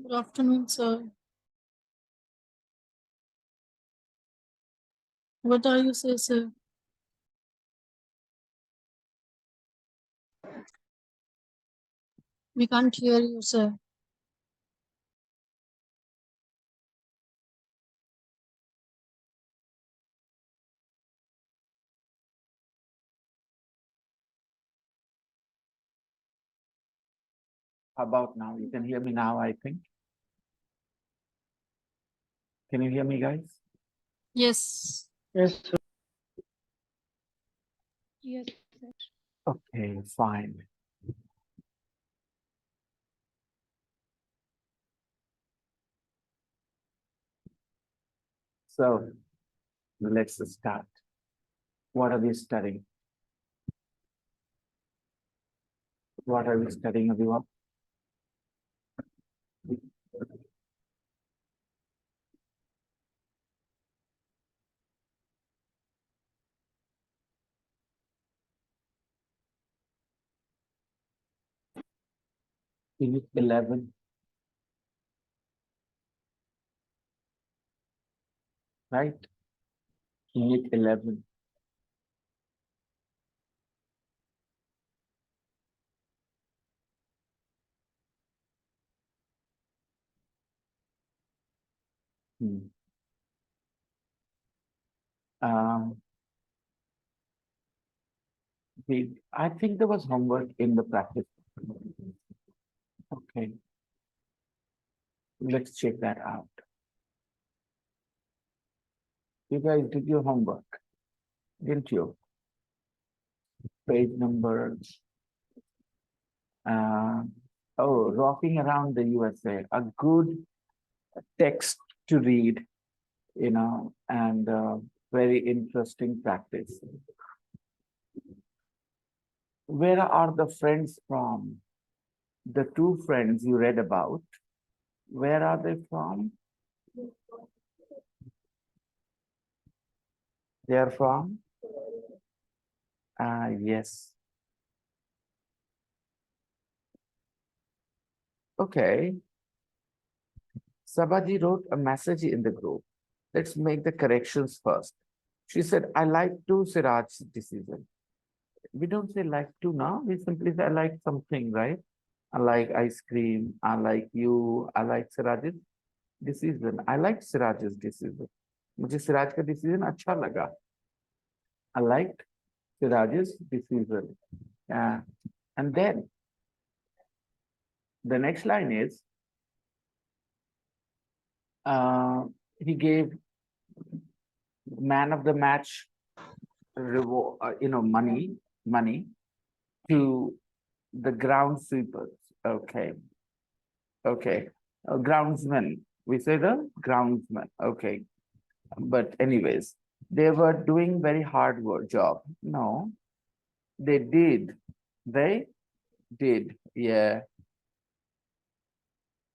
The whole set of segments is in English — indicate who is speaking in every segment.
Speaker 1: Good afternoon, sir. What are you say, sir? We can't hear you, sir.
Speaker 2: How about now? You can hear me now, I think. Can you hear me, guys?
Speaker 1: Yes.
Speaker 3: Yes, sir.
Speaker 1: Yes.
Speaker 2: Okay, fine. So let's start. What are we studying? What are we studying, everyone? Unit 11, right? Unit 11. Hmm. Um, I think there was homework in the practice. Okay, let's check that out. You guys did your homework, didn't you? Page number, uh, Rocking Around the USA, a good text to read, and very interesting practice. Where are the friends from? The two friends you read about, where are they from? They are from? Yes. Okay. Sabaji wrote a message in the group. Let's make the corrections first. She said, I like to Siraj's decision. We don't say like to now. We simply say I like something, right? I like ice cream. I like you. I like Siraj's decision. I like Siraj's decision. मुझे सिराज का decision अच्छा लगा. I liked Siraj's decision. And then the next line is, uh, he gave man of the match money to the ground sweepers. Okay, okay, groundsman. We say the groundsman. Okay, but anyways, they were doing very hard work job. No, they did. They did. Yeah,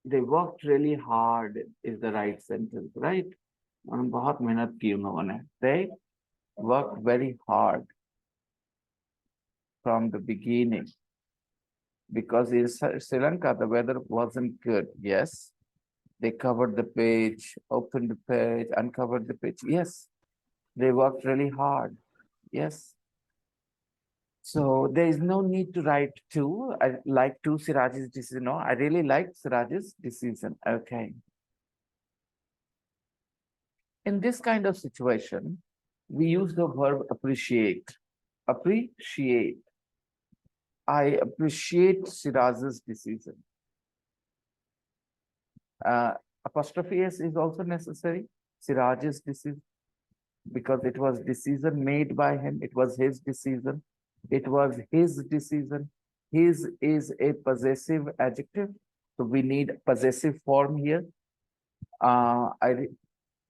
Speaker 2: they worked really hard is the right sentence, right? उन्होंने बहुत मेहनत की उन्होंने. They worked very hard from the beginning because in Sri Lanka the weather wasn't good. Yes, they covered the page, opened the page, uncovered the page. Yes, they worked really hard. Yes. So there is no need to write two. I like two Siraj's decision. No, I really like Siraj's decision. Okay. In this kind of situation, we use the verb appreciate. Appreciate. I appreciate Siraj's decision. Apostrophe S is also necessary. Siraj's decision, because it was decision made by him. It was his decision. It was his decision. His is a possessive adjective. So we need possessive form here.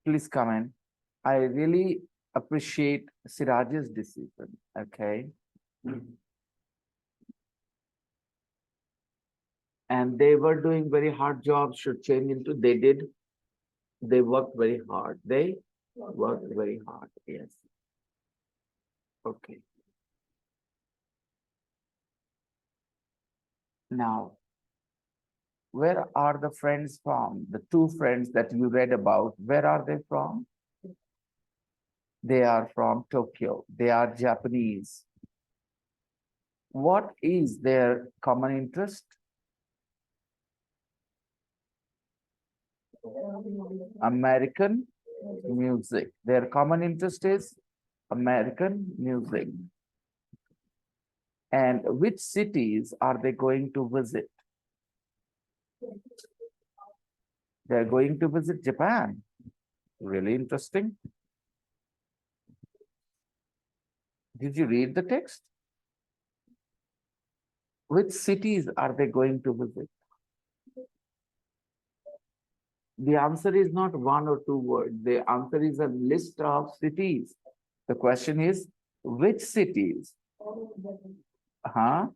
Speaker 2: Please come in. I really appreciate Siraj's decision. Okay. And they were doing very hard jobs, should change into they did. They worked very hard. They worked very hard. Yes. Okay. Now, Where are the friends from? The two friends that you read about, where are they from? They are from Tokyo. They are Japanese. What is their common interest? American music. Their common interest is American music. And which cities are they going to visit? They're going to visit Japan. Really interesting. Did you read the text? Which cities are they going to visit? The answer is not one or two words. The answer is a list of cities. The question is, which cities? Huh?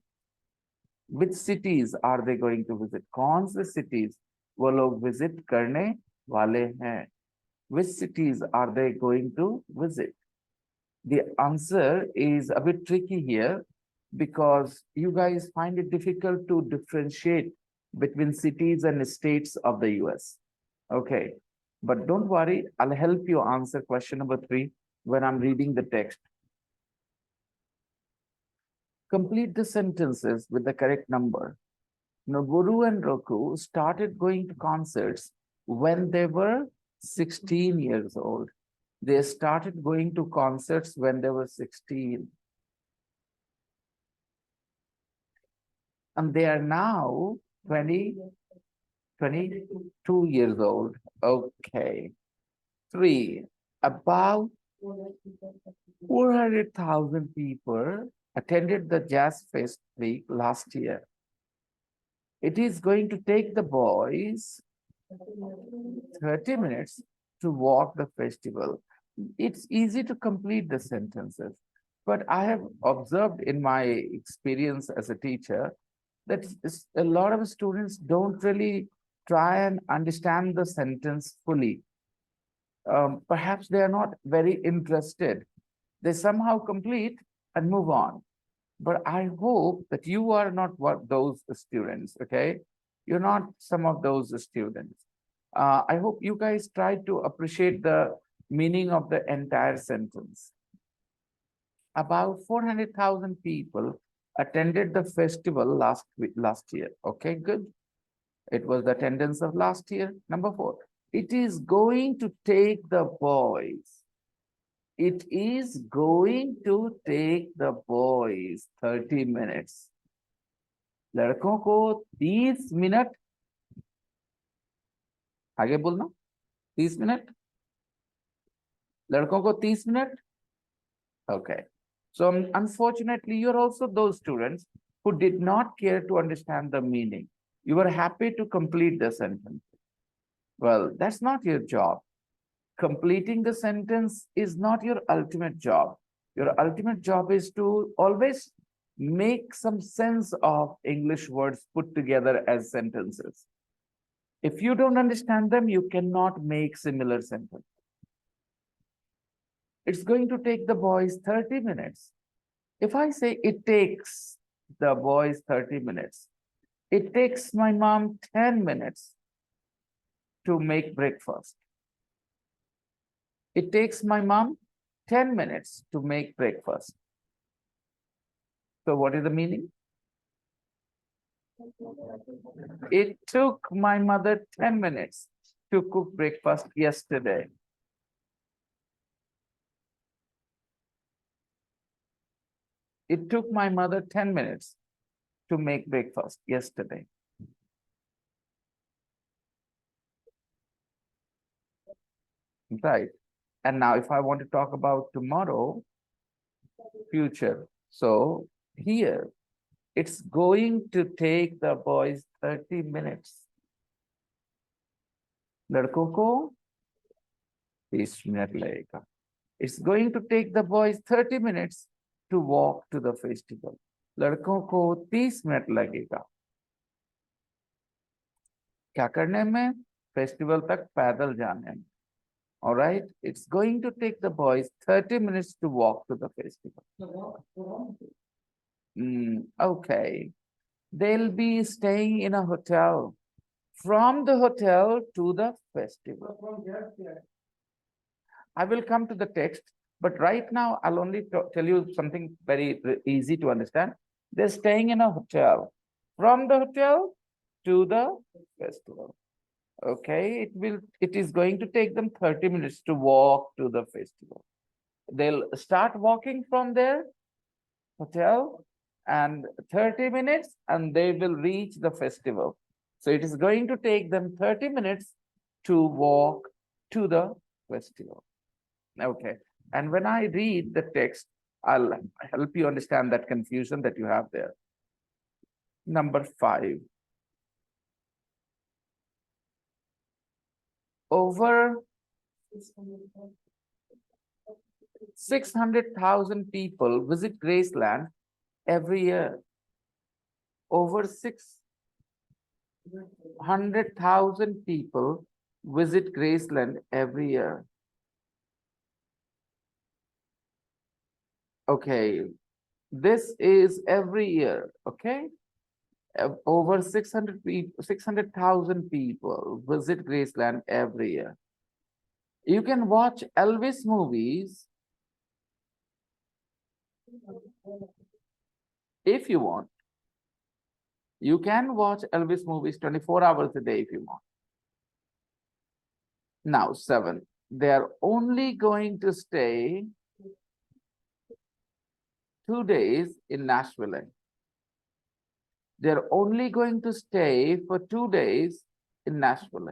Speaker 2: Which cities are they going to visit? कौन से cities वो लोग visit करने वाले हैं? Which cities are they going to visit? The answer is a bit tricky here because you guys find it difficult to differentiate between cities and states of the US. Okay, but don't worry, I'll help you answer question number 3 when I'm reading the text. Complete the sentences with the correct number. Noburu and Roku started going to concerts when they were 16 years old. They started going to concerts when they were 16. And they are now 22 years old. Okay. 3. About 400,000 people attended the Jazz Fest week last year. It is going to take the boys 30 minutes to walk the festival. It's easy to complete the sentences, but I have observed in my experience as a teacher that a lot of students don't really try and understand the sentence fully. Perhaps they are not very interested. They somehow complete and move on. But I hope that you are not those students, okay? You're not some of those students. I hope you guys try to appreciate the meaning of the entire sentence. About 400,000 people attended the festival last year. Okay, good. It was the attendance of last year. Number 4, it is going to take the boys. It is going to take the boys 30 minutes. लड़कों को 30 minute आगे बोलना 30 minute लड़कों को 30 minute Okay. So unfortunately, you're also those students who did not care to understand the meaning. You were happy to complete the sentence. Well, that's not your job. Completing the sentence is not your ultimate job. Your ultimate job is to always make some sense of English words put together as sentences. If you don't understand them, you cannot make similar sentences. It's going to take the boys 30 minutes. If I say it takes the boys 30 minutes, it takes my mom 10 minutes to make breakfast. It takes my mom 10 minutes to make breakfast. So what is the meaning? It took my mother 10 minutes to cook breakfast yesterday. It took my mother 10 minutes to make breakfast yesterday. Right. And now if I want to talk about tomorrow, future. So here, it's going to take the boys 30 minutes. लड़कों को 30 minute लगेगा. It's going to take the boys 30 minutes to walk to the festival. लड़कों को 30 minute लगेगा. क्या करने में? Festival तक पैदल जाने में. All right, it's going to take the boys 30 minutes to walk to the festival. Okay, they'll be staying in a hotel. From the hotel to the festival. I will come to the text, but right now I'll only tell you something very easy to understand. They're staying in a hotel. From the hotel to the festival. Okay, it is going to take them 30 minutes to walk to the festival. They'll start walking from their hotel and 30 minutes and they will reach the festival. So it is going to take them 30 minutes to walk to the festival. Okay. And when I read the text, I'll help you understand that confusion that you have there. Number 5. Over 600,000 people visit Graceland every year. Over 600,000 people visit Graceland every year. Okay, this is every year, okay? Over 600,000 people visit Graceland every year. You can watch Elvis movies if you want. You can watch Elvis movies 24 hours a day if you want. Now, 7. They are only going to stay 2 days in Nashville. They're only going to stay for 2 days in Nashville.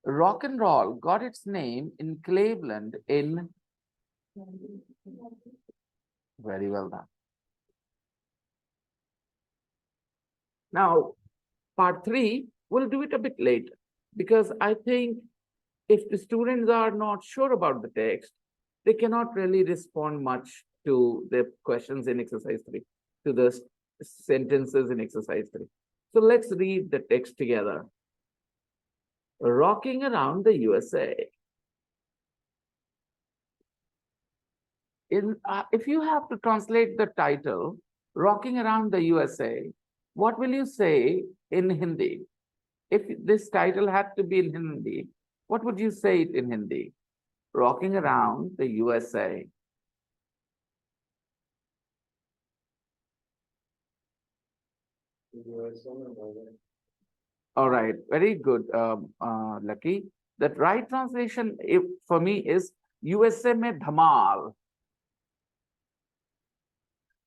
Speaker 2: Rock and roll got its name in Cleveland in... Very well done. Now, part 3, we'll do it a bit later because I think if the students are not sure about the text, they cannot really respond much to the questions in exercise 3, to the sentences in exercise 3. So let's read the text together. Rocking around the USA. If you have to translate the title, Rocking Around the USA, what will you say in Hindi? If this title had to be in Hindi, what would you say it in Hindi? Rocking Around the USA. All right, very good, Lucky. That right translation for me is USA में धमाल.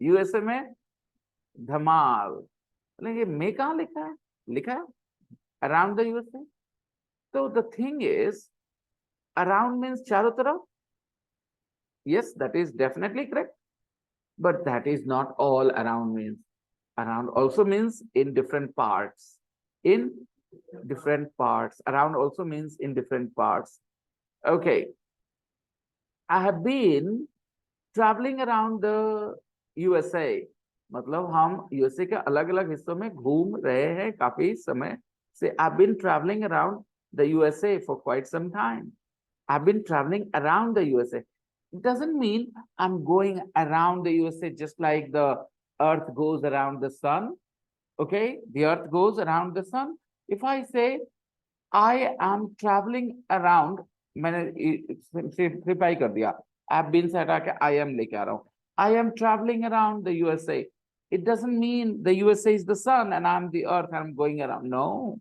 Speaker 2: USA में धमाल. ये में कहाँ लिखा है? लिखा है around the USA. So the thing is, around means चारों तरफ. Yes, that is definitely correct. But that is not all around means. Around also means in different parts. In different parts. Around also means in different parts. Okay. I have been traveling around the USA. मतलब हम USA के अलग-अलग हिस्सों में घूम रहे हैं काफी समय से. I've been traveling around the USA for quite some time. I've been traveling around the USA. It doesn't mean I'm going around the USA just like the earth goes around the sun. Okay, the earth goes around the sun. If I say I am traveling around, मैंने simplify कर दिया. I've been से हटा के I am लेके आ रहा हूँ. I am traveling around the USA. It doesn't mean the USA is the sun and I'm the earth and I'm going around. No,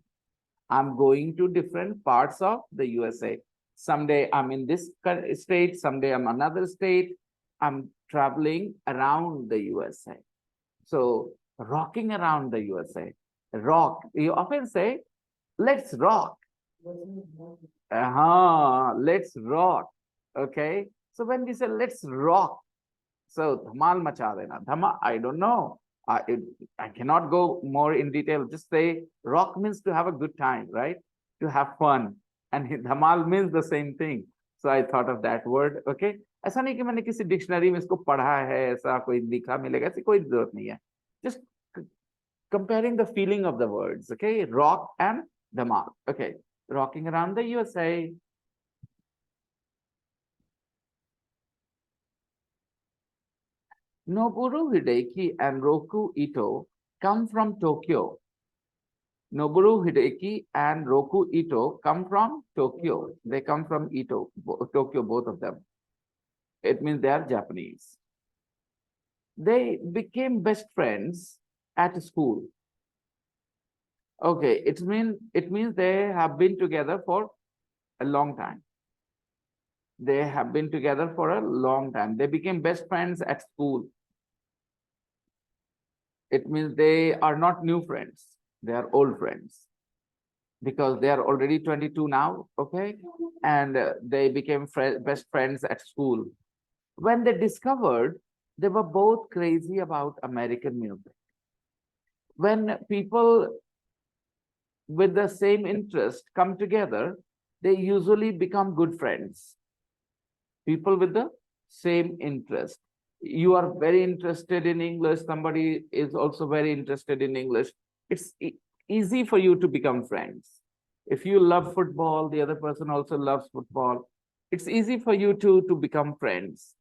Speaker 2: I'm going to different parts of the USA. Someday I'm in this state, someday I'm another state. I'm traveling around the USA. So rocking around the USA. Rock. You often say, let's rock. Let's rock. Okay. So when we say let's rock, so dhamal macha dena. Dhama, I don't know. I cannot go more in detail. Just say rock means to have a good time, right? To have fun. And dhamal means the same thing. So I thought of that word. Okay. ऐसा नहीं कि मैंने किसी dictionary में इसको पढ़ा है, ऐसा कोई लिखा मिलेगा, ऐसी कोई जरूरत नहीं है. Just comparing the feeling of the words. Okay. Rock and dhamal. Okay. Rocking around the USA. Noboru Hideki and Roku Ito come from Tokyo. Noboru Hideki and Roku Ito come from Tokyo. They come from Tokyo, both of them. It means they are Japanese. They became best friends at school. Okay, it means they have been together for a long time. They have been together for a long time. They became best friends at school. It means they are not new friends. They are old friends because they are already 22 now. Okay. And they became best friends at school. When they discovered they were both crazy about American music. When people with the same interest come together, they usually become good friends. People with the same interest. You are very interested in English, somebody is also very interested in English. It's easy for you to become friends. If you love football, the other person also loves football. It's easy for you to become friends.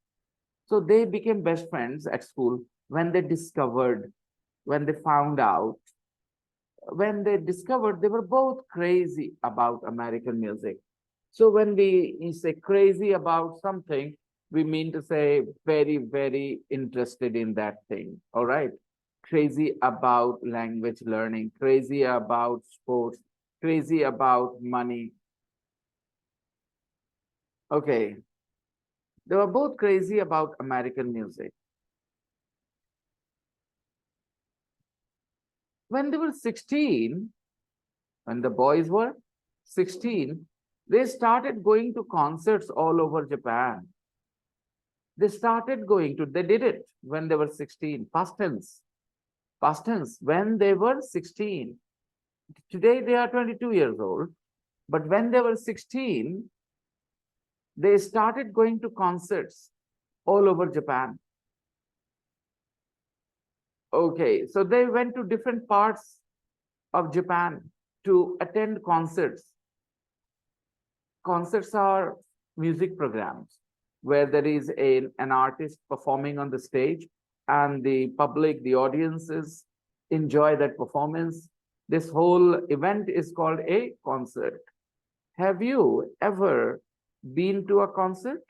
Speaker 2: So they became best friends at school when they discovered, when they found out, when they discovered they were both crazy about American music. So when we say crazy about something, we mean to say very, very interested in that thing. All right. Crazy about language learning, crazy about sports, crazy about money. Okay. They were both crazy about American music. When they were 16, when the boys were 16, they started going to concerts all over Japan. They did it when they were 16, past tense, when they were 16. Today they are 22 years old, but when they were 16, they started going to concerts all over Japan. Okay, so they went to different parts of Japan to attend concerts. Concerts are music programs where there is an artist performing on the stage and the public, the audiences enjoy that performance. This whole event is called a concert. Have you ever been to a concert?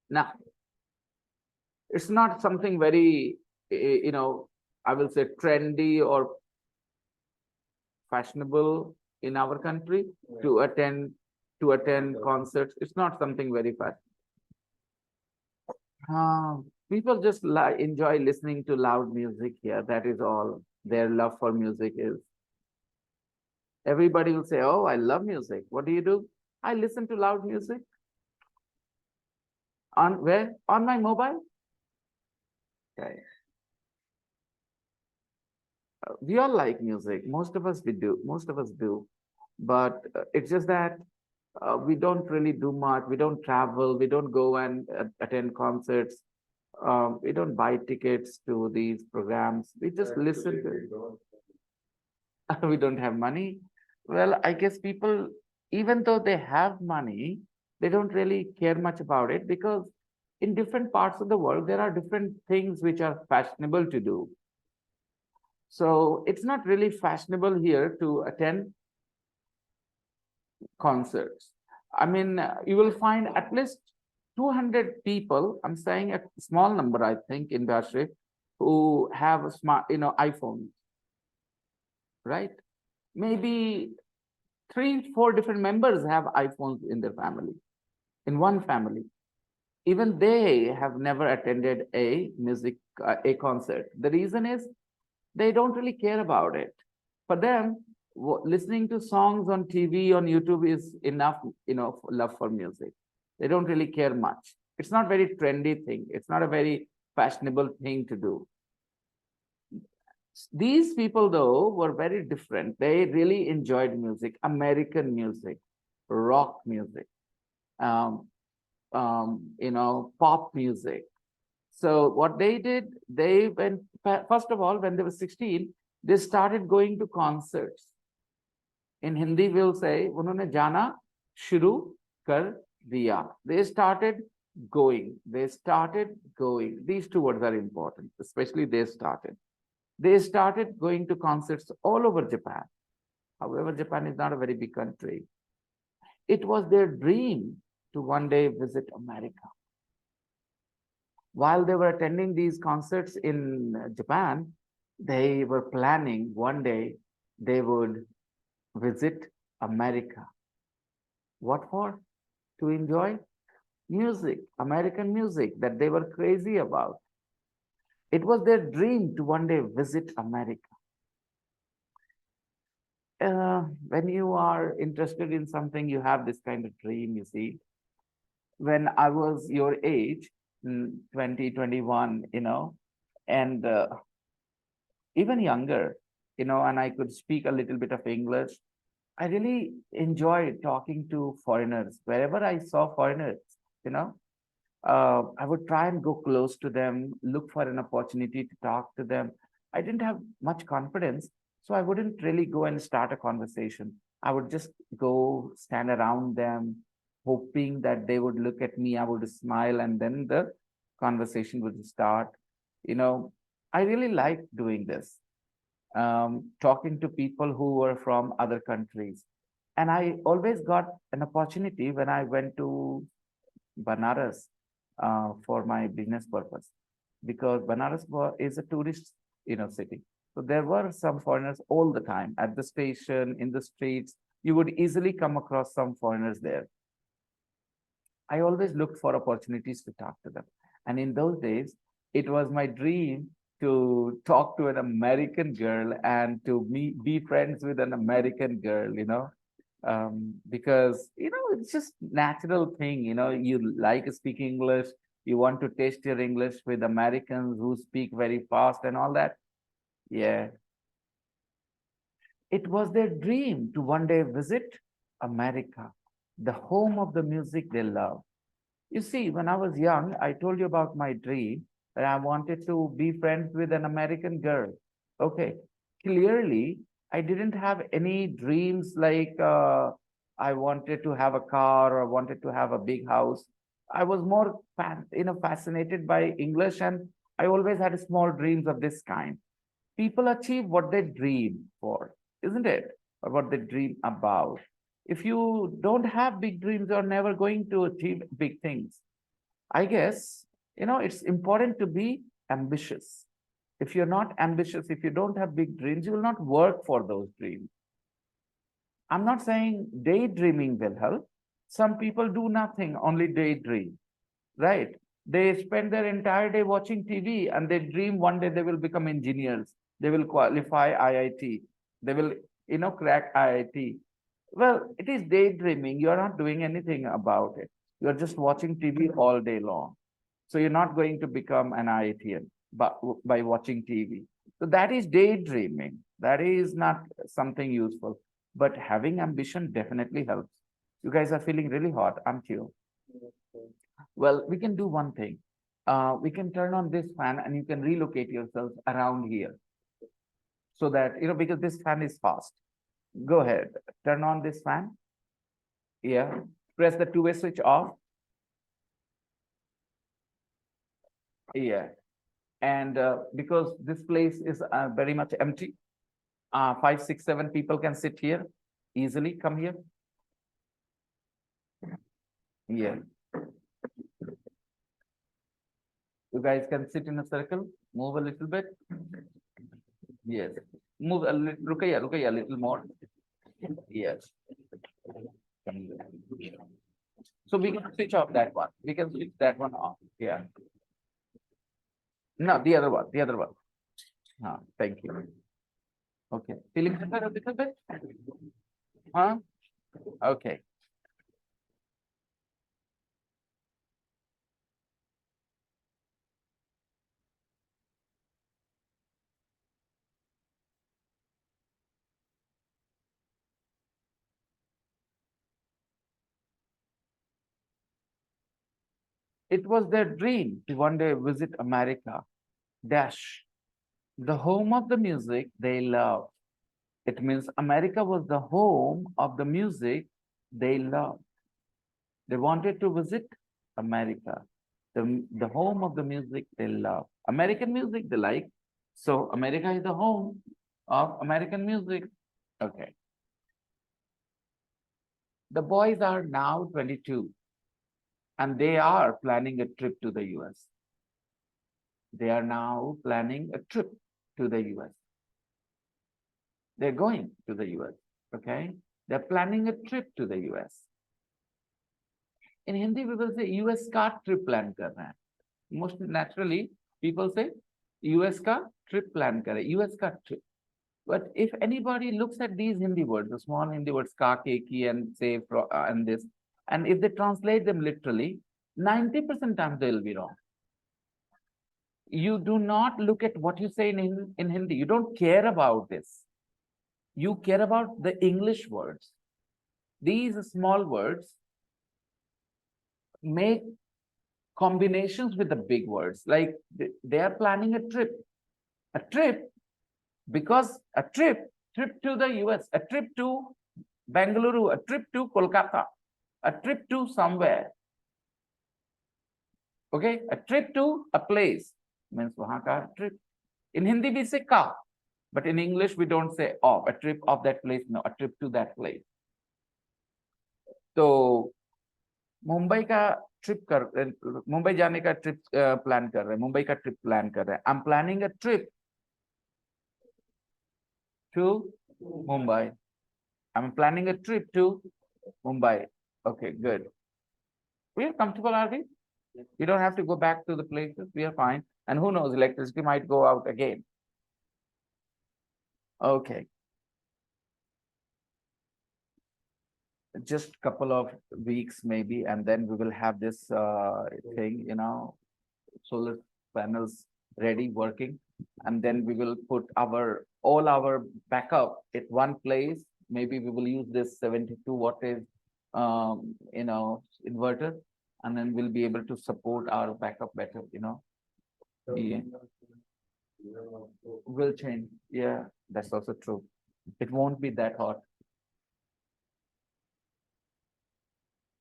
Speaker 2: Now, it's not something very, I will say trendy or fashionable in our country to attend concerts. It's not something very fashionable. People just enjoy listening to loud music here. That is all their love for music is. Everybody will say, "Oh, I love music." What do you do? I listen to loud music. On where? On my mobile. Okay. We all like music. Most of us we do. Most of us do. But it's just that we don't really do much. We don't travel. We don't go and attend concerts. We don't buy tickets to these programs. We just listen to. We don't have money. Well, I guess people, even though they have money, they don't really care much about it because in different parts of the world, there are different things which are fashionable to do. So it's not really fashionable here to attend concerts. I mean, you will find at least 200 people, I'm saying a small number, I think, in Bashir, who have a smart, iPhones, right? Maybe 3, 4 different members have iPhones in their family, in one family. Even they have never attended a concert. The reason is they don't really care about it. For them, listening to songs on TV, on YouTube is enough, love for music. They don't really care much. It's not very trendy thing. It's not a very fashionable thing to do. These people, though, were very different. They really enjoyed music, American music, rock music, um, pop music. So what they did, they went, first of all, when they were 16, they started going to concerts. In Hindi, we'll say, उन्होंने जाना शुरू कर दिया. They started going. They started going. These two words are important, especially they started. They started going to concerts all over Japan. However, Japan is not a very big country. It was their dream to one day visit America. While they were attending these concerts in Japan, they were planning one day they would visit America. What for? To enjoy music, American music that they were crazy about. It was their dream to one day visit America. When you are interested in something, you have this kind of dream, you see. When I was your age, 20, 21, and even younger, and I could speak a little bit of English, I really enjoyed talking to foreigners. Wherever I saw foreigners, you know, I would try and go close to them, look for an opportunity to talk to them. I didn't have much confidence, so I wouldn't really go and start a conversation. I would just go stand around them, hoping that they would look at me. I would smile, and then the conversation would start. You know, I really like doing this, talking to people who were from other countries. And I always got an opportunity when I went to Banaras for my business purpose, because is a tourist, city. So there were some foreigners all the time at the station, in the streets. You would easily come across some foreigners there. I always looked for opportunities to talk to them. And in those days, it was my dream to talk to an American girl and to be friends with an American girl, because it's just natural thing. You like speaking English, you want to test your English with Americans who speak very fast and all that. Yeah, it was their dream to one day visit America, the home of the music they love. You see, when I was young, I told you about my dream that I wanted to be friends with an American girl. Okay, clearly, I didn't have any dreams like I wanted to have a car or wanted to have a big house. I was more, fascinated by English, and I always had small dreams of this kind. People achieve what they dream for, isn't it? Or what they dream about. If you don't have big dreams, you're never going to achieve big things. I guess, it's important to be ambitious. If you're not ambitious, if you don't have big dreams, you will not work for those dreams. I'm not saying daydreaming will help. Some people do nothing, only daydream, right? They spend their entire day watching TV and they dream one day they will become engineers. They will qualify IIT. They will, crack IIT. Well, it is daydreaming. You're not doing anything about it. You're just watching TV all day long. So you're not going to become an IITian by watching TV. So that is daydreaming. That is not something useful. But having ambition definitely helps. You guys are feeling really hot, aren't you? Well, we can do one thing. We can turn on this fan and you can relocate yourselves around here so that, because this fan is fast. Go ahead, turn on this fan. Yeah, press the two-way switch off. Yeah, and because this place is very much empty, 5, 6, 7 people can sit here easily. Come here. Yeah, you guys can sit in a circle, move a little bit. Yes, move a little, look here, a little more. Yes. So we can switch off that one. We can switch that one off. Yeah. No, the other one, the other one. Thank you. Okay. Feeling better a little bit? Huh? Okay. It was their dream to one day visit America. Dash. The home of the music they love. It means America was the home of the music they love. They wanted to visit America, the home of the music they love. American music they like, So America is the home of American music. Okay. The boys are now 22 and they are planning a trip to the US. They are now planning a trip to the US. They're going to the US. Okay. They're planning a trip to the US. In Hindi, we will say US का trip plan कर रहे हैं. Most naturally, people say US का trip plan कर रहे हैं. US का trip. But if anybody looks at these Hindi words, the small Hindi words ka, ke, ki, and say, and this, and if they translate them literally, 90% times they will be wrong. You do not look at what you say in Hindi. You don't care about this. You care about the English words. These small words make combinations with the big words. Like they are planning a trip. A trip, because a trip to the US, a trip to Bengaluru, a trip to Kolkata, a trip to somewhere. Okay, a trip to a place means wahan ka trip. In Hindi we say ka, but in English we don't say of, a trip of that place. No, a trip to that place. तो मुंबई का trip कर मुंबई जाने का trip plan कर रहे हैं, मुंबई का trip plan कर रहे हैं. I am planning a trip to Mumbai. I am planning a trip to Mumbai. Okay, good. We are comfortable, are we? You don't have to go back to the places. We are fine. And who knows, electricity might go out again. Okay. Just couple of weeks maybe, and then we will have this thing, solar panels ready working, and then we will put all our backup at one place. Maybe we will use this 72 wattage inverter, and then we'll be able to support our backup better. Yeah. Will change. Yeah, that's also true. It won't be that hot.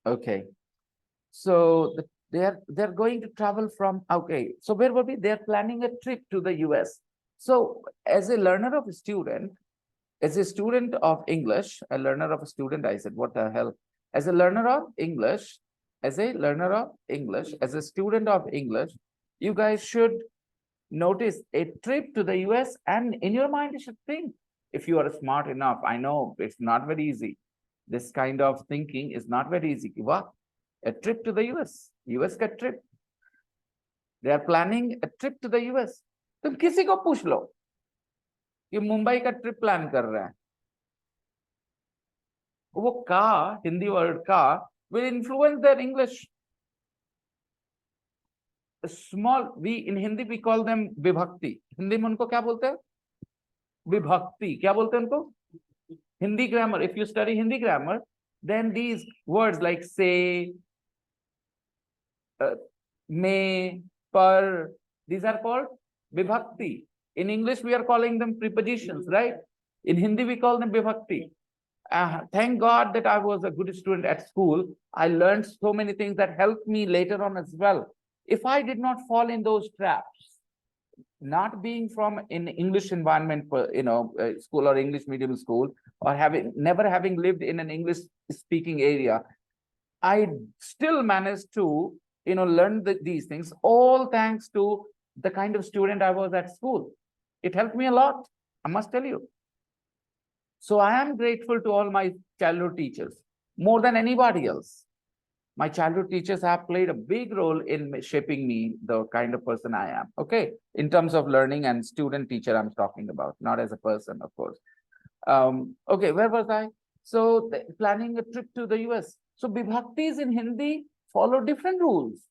Speaker 2: Okay. So they're going to travel from, okay. So where were we? They're planning a trip to the US. So as a learner of a student, as a student of English, a learner of a student, I said, what the hell? As a learner of English, as a learner of English, as a student of English, you guys should notice a trip to the US, and in your mind, you should think, if you are smart enough, I know it's not very easy. This kind of thinking is not very easy. What? A trip to the US. US का trip. They are planning a trip to the US. तुम किसी को पूछ लो कि मुंबई का trip plan कर रहे हैं, वो का हिंदी वर्ड का will influence their English. Small, in Hindi we call them विभक्ति. हिंदी में उनको क्या बोलते हैं? विभक्ति. क्या बोलते हैं उनको? Hindi grammar. If you study Hindi grammar, then these words like say, may, par, these are called vibhakti. In English, we are calling them prepositions, right? In Hindi, we call them vibhakti. Thank God that I was a good student at school. I learned so many things that helped me later on as well. If I did not fall in those traps, not being from an English environment, school or English medium school, or never having lived in an English speaking area, I still managed to, learn these things, all thanks to the kind of student I was at school. It helped me a lot, I must tell you. So I am grateful to all my childhood teachers, more than anybody else. My childhood teachers have played a big role in shaping me, the kind of person I am. Okay, in terms of learning and student teacher, I'm talking about, not as a person, of course. Okay, where was I? So planning a trip to the US. So vibhaktis in Hindi follow different rules.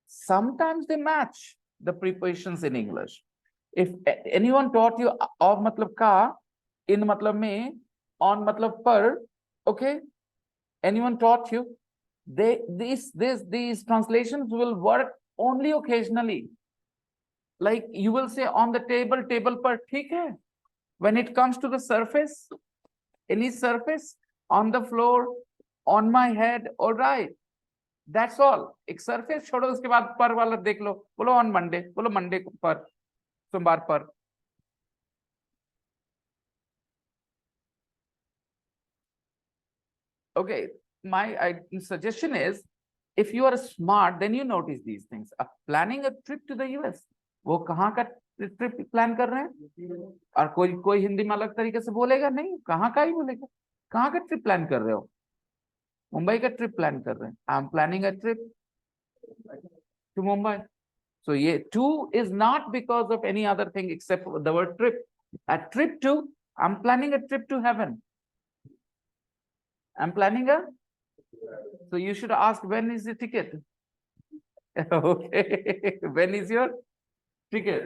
Speaker 2: Sometimes they match the prepositions in English. If anyone taught you of matlab ka, in matlab mein, on matlab par, okay, anyone taught you, these translations will work only occasionally. Like you will say on the table par, theek hai. When it comes to the surface, any surface, on the floor, on my head, all right. That's all. एक surface छोड़ो, उसके बाद पर वाला देख लो. बोलो on Monday, बोलो Monday पर, सोमवार पर. Okay, my suggestion is, if you are smart, then you notice these things. Planning a trip to the US, वो कहाँ का ट्रिप प्लान कर रहे हैं? और कोई कोई हिंदी में अलग तरीके से बोलेगा नहीं, कहाँ का ही बोलेगा, कहाँ का ट्रिप प्लान कर रहे हो? मुंबई का ट्रिप प्लान कर रहे हैं, I am planning a trip to Mumbai. So yeah, two is not because of any other thing except the word trip. A trip to, I'm planning a trip to heaven. I'm planning a, so you should ask, when is the ticket? Okay, when is your ticket?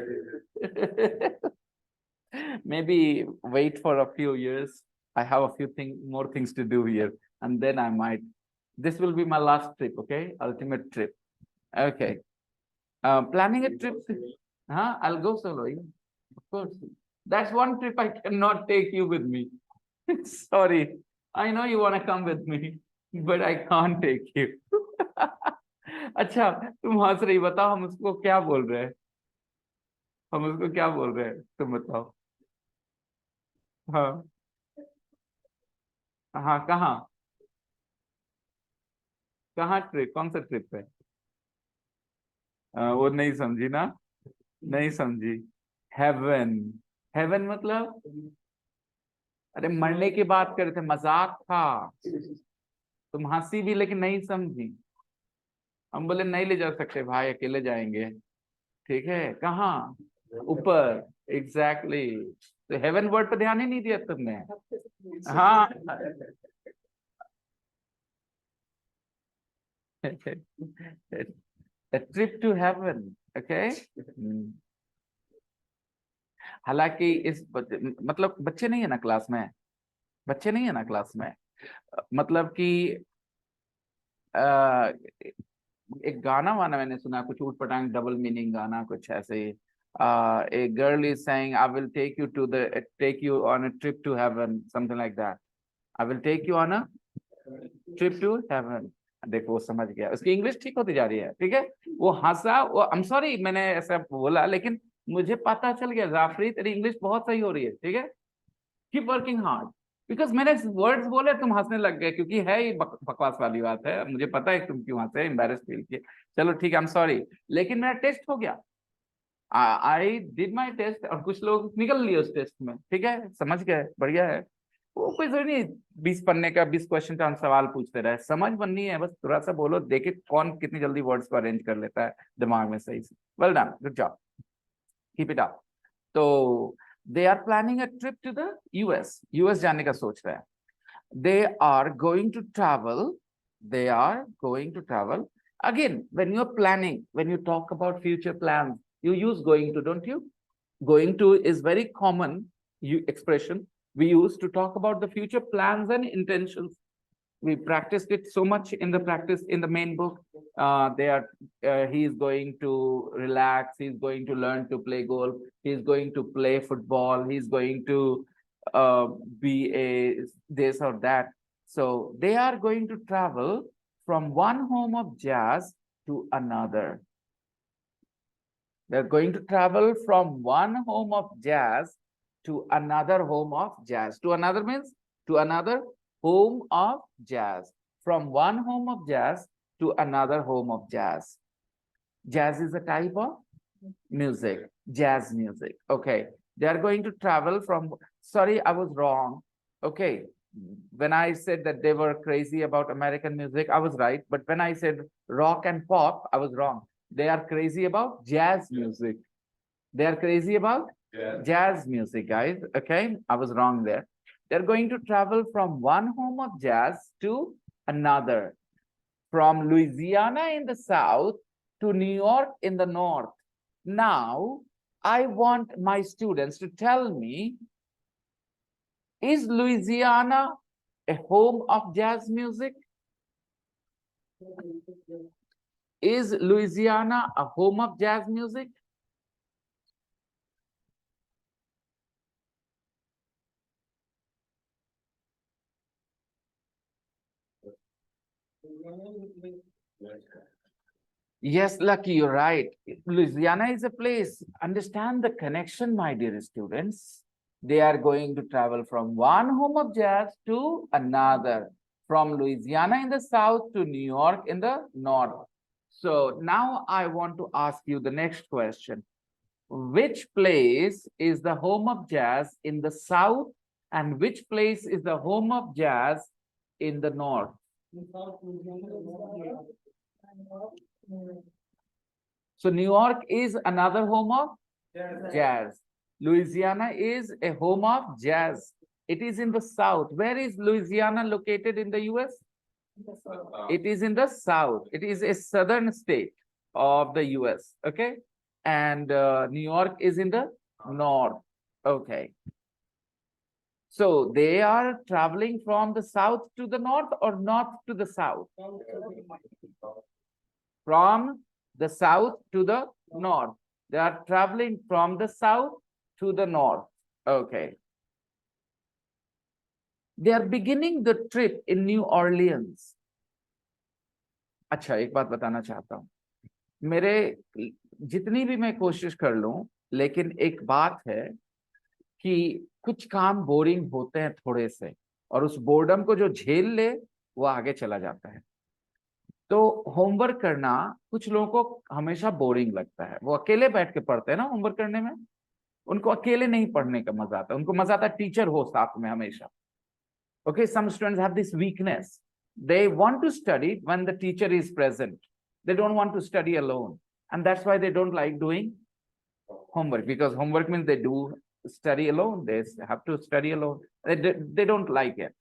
Speaker 2: Maybe wait for a few years. I have a few more things to do here, and then I might. This will be my last trip, okay? Ultimate trip. Okay. Planning a trip. Huh? I'll go solo. Yeah. Of course. That's one trip I cannot take you with me. Sorry. I know you want to come with me, but I can't take you. अच्छा, तुम हंस रही, बताओ हम उसको क्या बोल रहे हैं? हम उसको क्या बोल रहे हैं, तुम बताओ. हाँ. हाँ, कहाँ? कहाँ ट्रिप, कौन सा ट्रिप है? वो नहीं समझी ना, नहीं समझी. हेवन. हेवन मतलब, अरे मरने की बात कर रहे थे, मजाक था. तुम हंसी भी लेकिन नहीं समझी. हम बोले नहीं ले जा सकते भाई, अकेले जाएंगे. ठीक है, कहाँ? ऊपर. एग्जैक्टली. तो हेवन वर्ड पर ध्यान ही नहीं दिया तुमने. हाँ. A trip to heaven. Okay. हालांकि इस मतलब बच्चे नहीं है ना क्लास में, बच्चे नहीं है ना क्लास में. मतलब कि आ, एक गाना वाना मैंने सुना, कुछ ऊट पटांग डबल मीनिंग गाना कुछ ऐसे ही. A girl is saying, I will take you on a trip to heaven, something like that. I will take you on a trip to heaven. देखो वो समझ गया, उसकी इंग्लिश ठीक होती जा रही है. ठीक है, वो हंसा, वो आई एम सॉरी मैंने ऐसा बोला, लेकिन मुझे पता चल गया जाफरी तेरी इंग्लिश बहुत सही हो रही है. ठीक है, कीप वर्किंग हार्ड. बिकॉज मैंने वर्ड्स बोले तुम हंसने लग गए, क्योंकि है ये बकवास वाली बात है, मुझे पता है तुम क्यों हंसे, एम्बेरस फील किए. चलो ठीक है, आई एम सॉरी, लेकिन मेरा टेस्ट हो गया. आई डिड माई टेस्ट, और कुछ लोग निकल लिए उस टेस्ट में. ठीक है, समझ गए, बढ़िया है. वो कोई जरूरी नहीं 20 पन्ने का 20 क्वेश्चन का हम सवाल पूछते रहे, समझ बननी है, बस थोड़ा सा बोलो, देखे कौन कितनी जल्दी वर्ड्स को अरेंज कर लेता है दिमाग में सही से. Well done, good job, keep it up. तो they are planning a trip to the US. US जाने का सोच रहे हैं. They are going to travel. They are going to travel. Again, when you're planning, when you talk about future plans, you use going to, don't you? Going to is very common expression we use to talk about the future plans and intentions. We practiced it so much in the practice in the main book. He is going to relax, he's going to learn to play golf, he's going to play football, he's going to be a this or that. So they are going to travel from one home of jazz to another. They're going to travel from one home of jazz to another home of jazz. To another means to another home of jazz. From one home of jazz to another home of jazz. Jazz is a type of music, jazz music. Okay. They are going to travel from, sorry, I was wrong. Okay. When I said that they were crazy about American music, I was right. But when I said rock and pop, I was wrong. They are crazy about jazz music. They are crazy about jazz music, guys. Okay. I was wrong there. They're going to travel from one home of jazz to another, from Louisiana in the south to New York in the north. Now, I want my students to tell me, is Louisiana a home of jazz music? Is Louisiana a home of jazz music? Yes, Lucky, you're right. Louisiana is a place. Understand the connection, my dear students. They are going to travel from one home of jazz to another, from Louisiana in the south to New York in the north. So now I want to ask you the next question. Which place is the home of jazz in the south, and which place is the home of jazz in the north? So New York is another home of jazz. Louisiana is a home of jazz. It is in the south. Where is Louisiana located in the US? It is in the south. It is a southern state of the US. Okay. And New York is in the north. Okay. So they are traveling from the south to the north or north to the south? From the south to the north. They are traveling from the south to the north. Okay. They are beginning the trip in New Orleans. अच्छा, एक बात बताना चाहता हूँ. मेरे जितनी भी मैं कोशिश कर लूं, लेकिन एक बात है कि कुछ काम बोरिंग होते हैं थोड़े से, और उस बोर्डम को जो झेल ले वो आगे चला जाता है. तो होमवर्क करना कुछ लोगों को हमेशा बोरिंग लगता है. वो अकेले बैठ के पढ़ते हैं ना होमवर्क करने में, उनको अकेले नहीं पढ़ने का मजा आता. उनको मजा आता है टीचर हो साथ में हमेशा. Okay, some students have this weakness. They want to study when the teacher is present. They don't want to study alone. And that's why they don't like doing homework, because homework means they do study alone. They have to study alone. They don't like it.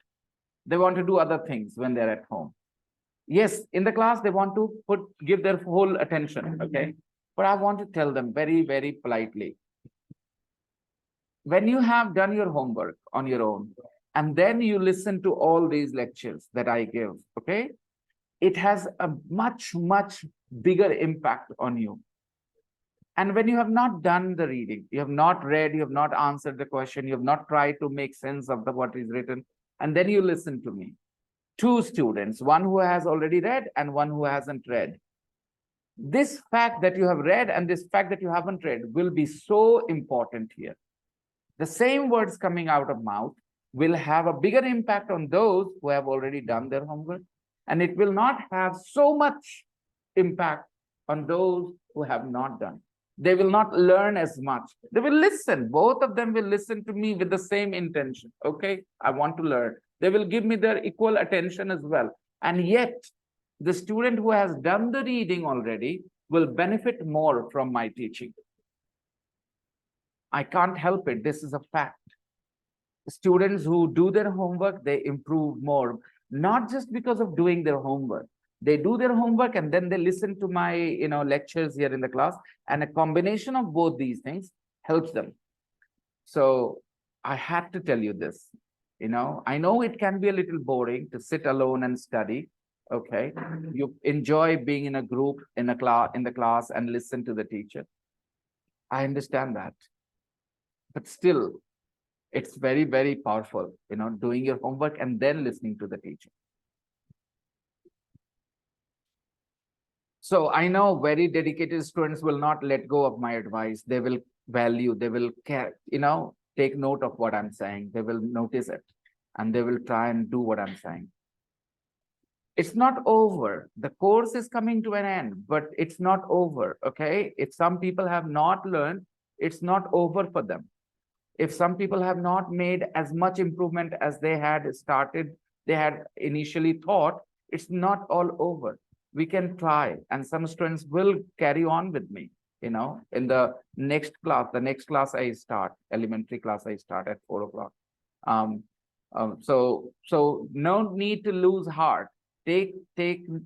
Speaker 2: They want to do other things when they're at home. Yes, in the class, they want to give their whole attention, okay? But I want to tell them very, very politely. When you have done your homework on your own, and then you listen to all these lectures that I give, okay? It has a much, much bigger impact on you. And when you have not done the reading, you have not read, you have not answered the question, you have not tried to make sense of what is written, and then you listen to me. Two students, one who has already read and one who hasn't read. This fact that you have read and this fact that you haven't read will be so important here. The same words coming out of mouth will have a bigger impact on those who have already done their homework, and it will not have so much impact on those who have not done. They will not learn as much. They will listen. Both of them will listen to me with the same intention. Okay, I want to learn. They will give me their equal attention as well. And yet, the student who has done the reading already will benefit more from my teaching. I can't help it. This is a fact. Students who do their homework, they improve more, not just because of doing their homework. They do their homework and then they listen to my lectures here in the class, and a combination of both these things helps them. So I had to tell you this. I know it can be a little boring to sit alone and study. Okay, you enjoy being in a group, in the class and listen to the teacher. I understand that, but still, it's very, very powerful, doing your homework and then listening to the teacher. So I know very dedicated students will not let go of my advice. They will value, they will care, take note of what I'm saying. They will notice it and they will try and do what I'm saying. It's not over. The course is coming to an end, but it's not over, okay? If some people have not learned, it's not over for them. If some people have not made as much improvement as they had initially thought, it's not all over. We can try, and some students will carry on with me, in the next class. The next class I start, elementary class I start at 4 o'clock. So no need to lose heart. Take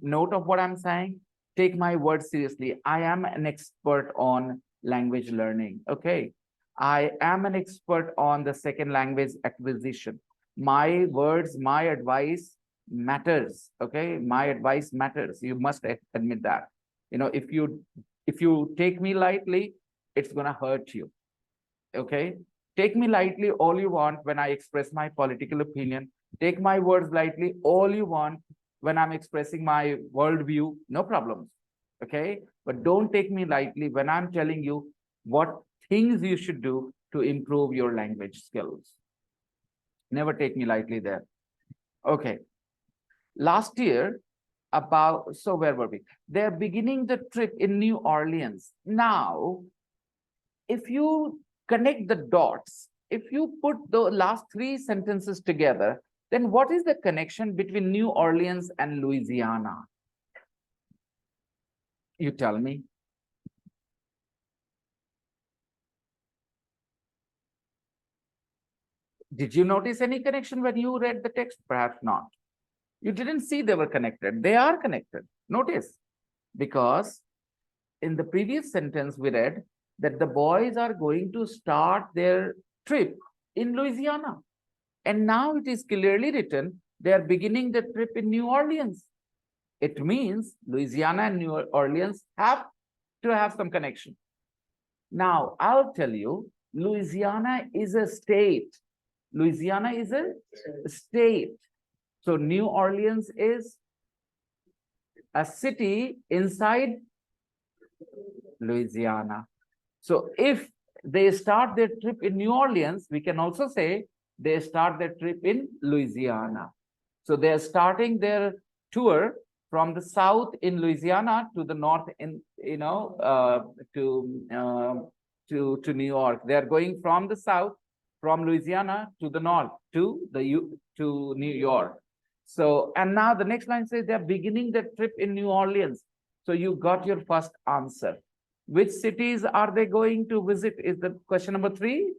Speaker 2: note of what I'm saying. Take my words seriously. I am an expert on language learning, okay? I am an expert on the second language acquisition. My words, my advice matters, okay? My advice matters. You must admit that. If you take me lightly, it's gonna hurt you, okay? Take me lightly all you want when I express my political opinion. Take my words lightly all you want when I'm expressing my worldview, no problems, okay? But don't take me lightly when I'm telling you what things you should do to improve your language skills. Never take me lightly there. Okay. Last year, so where were we? They're beginning the trip in New Orleans. Now, if you connect the dots, if you put the last three sentences together, then what is the connection between New Orleans and Louisiana? You tell me. Did you notice any connection when you read the text? Perhaps not. You didn't see they were connected. They are connected. Notice, because in the previous sentence we read that the boys are going to start their trip in Louisiana. And now it is clearly written they are beginning the trip in New Orleans. It means Louisiana and New Orleans have to have some connection. Now, I'll tell you, Louisiana is a state. Louisiana is a state. So New Orleans is a city inside Louisiana. So if they start their trip in New Orleans, we can also say they start their trip in Louisiana. So they are starting their tour from the south in Louisiana to the north in, to New York. They are going from the south, from Louisiana to the north to New York. So, and now the next line says they're beginning the trip in New Orleans. So you got your first answer. Which cities are they going to visit is the question number 3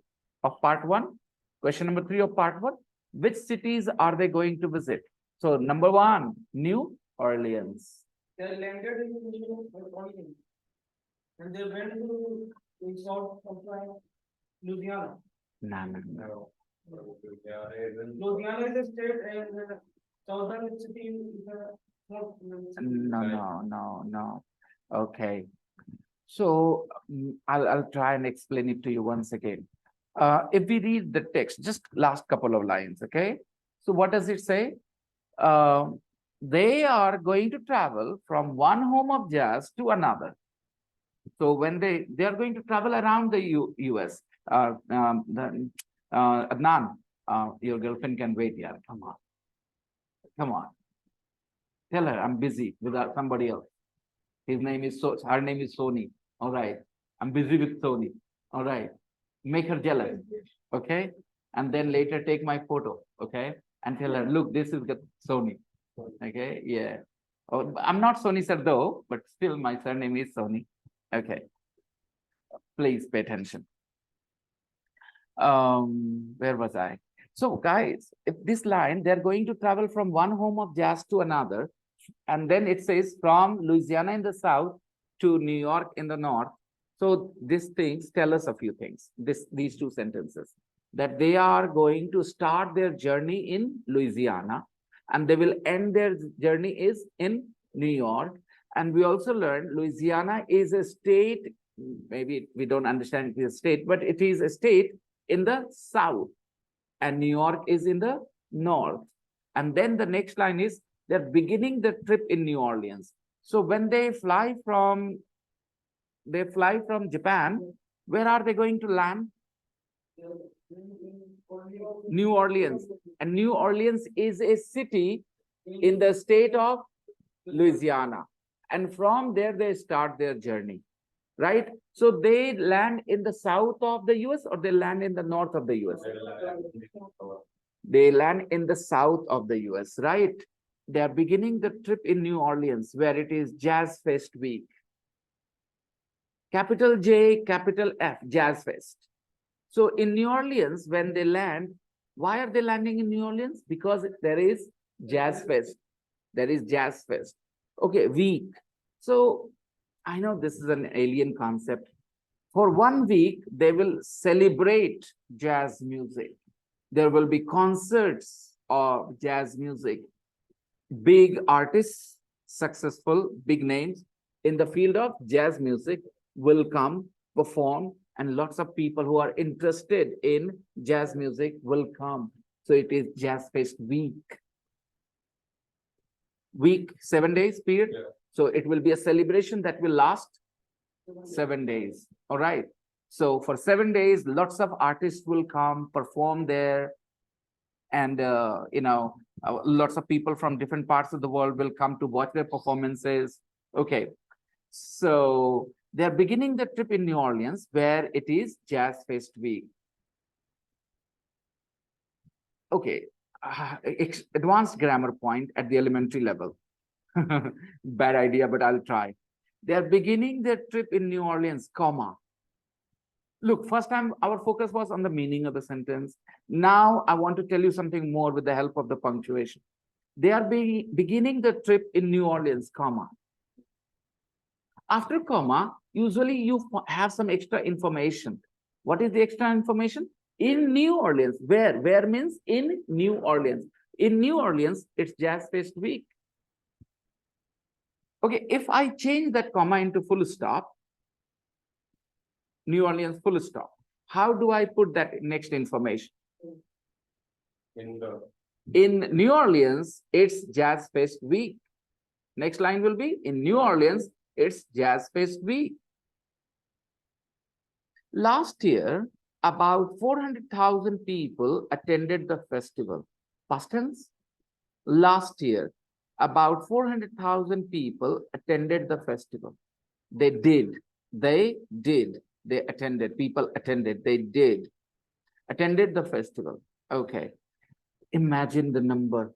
Speaker 2: of part 1. Question number 3 of part 1. Which cities are they going to visit? So number 1, New Orleans.
Speaker 3: They landed in New Orleans and they went to South Louisiana.
Speaker 2: No.
Speaker 3: Louisiana is a state and southern city is a
Speaker 2: No. Okay. So I'll try and explain it to you once again. If we read the text, just last couple of lines, okay? So what does it say? They are going to travel from one home of jazz to another. So when they are going to travel around the US, Adnan, your girlfriend can wait. Yeah, come on. Tell her I'm busy with somebody else. Her name is Sony. All right, I'm busy with Sony. All right, make her jealous. Okay, and then later take my photo. Okay, and tell her, look, this is Sony. Okay, yeah. Oh, I'm not Sony sir though, but still my surname is Sony. Okay, please pay attention. Where was I? So guys, if this line, they're going to travel from one home of jazz to another, and then it says from Louisiana in the south to New York in the north. So these things tell us a few things. These two sentences, that they are going to start their journey in Louisiana, and they will end their journey is in New York. And we also learned Louisiana is a state. Maybe we don't understand it is a state, but it is a state in the south, and New York is in the north. And then the next line is they're beginning the trip in New Orleans. So when they fly from Japan, where are they going to land? New Orleans. And New Orleans is a city in the state of Louisiana. And from there, they start their journey, right? So they land in the south of the US or they land in the north of the US? They land in the south of the US, right? They are beginning the trip in New Orleans, where it is Jazz Fest week. Capital J, capital F, Jazz Fest. So in New Orleans, when they land, why are they landing in New Orleans? Because there is Jazz Fest. There is Jazz Fest. Okay, week. So I know this is an alien concept. For 1 week, they will celebrate jazz music. There will be concerts of jazz music. Big artists, successful, big names in the field of jazz music will come, perform, and lots of people who are interested in jazz music will come. So it is Jazz Fest week. Week, 7 days period. Yeah. So it will be a celebration that will last 7 days. All right. So for 7 days, lots of artists will come, perform there. and lots of people from different parts of the world will come to watch their performances. Okay, so they're beginning the trip in New Orleans, where it is Jazz Fest Week. Okay, advanced grammar point at the elementary level. Bad idea, but I'll try. They're beginning their trip in New Orleans, comma. Look, first time our focus was on the meaning of the sentence. Now I want to tell you something more with the help of the punctuation. They are beginning the trip in New Orleans, comma. After comma, usually you have some extra information. What is the extra information? In New Orleans. Where? Where means in New Orleans. In New Orleans, it's Jazz Fest Week. Okay, if I change that comma into full stop, New Orleans full stop, how do I put that next information? In New Orleans, it's Jazz Fest Week. Next line will be, in New Orleans, it's Jazz Fest Week. Last year, about 400,000 people attended the festival. Past tense? Last year, about 400,000 people attended the festival. They did. They did. They attended. People attended. They did. Attended the festival. Okay. Imagine the number.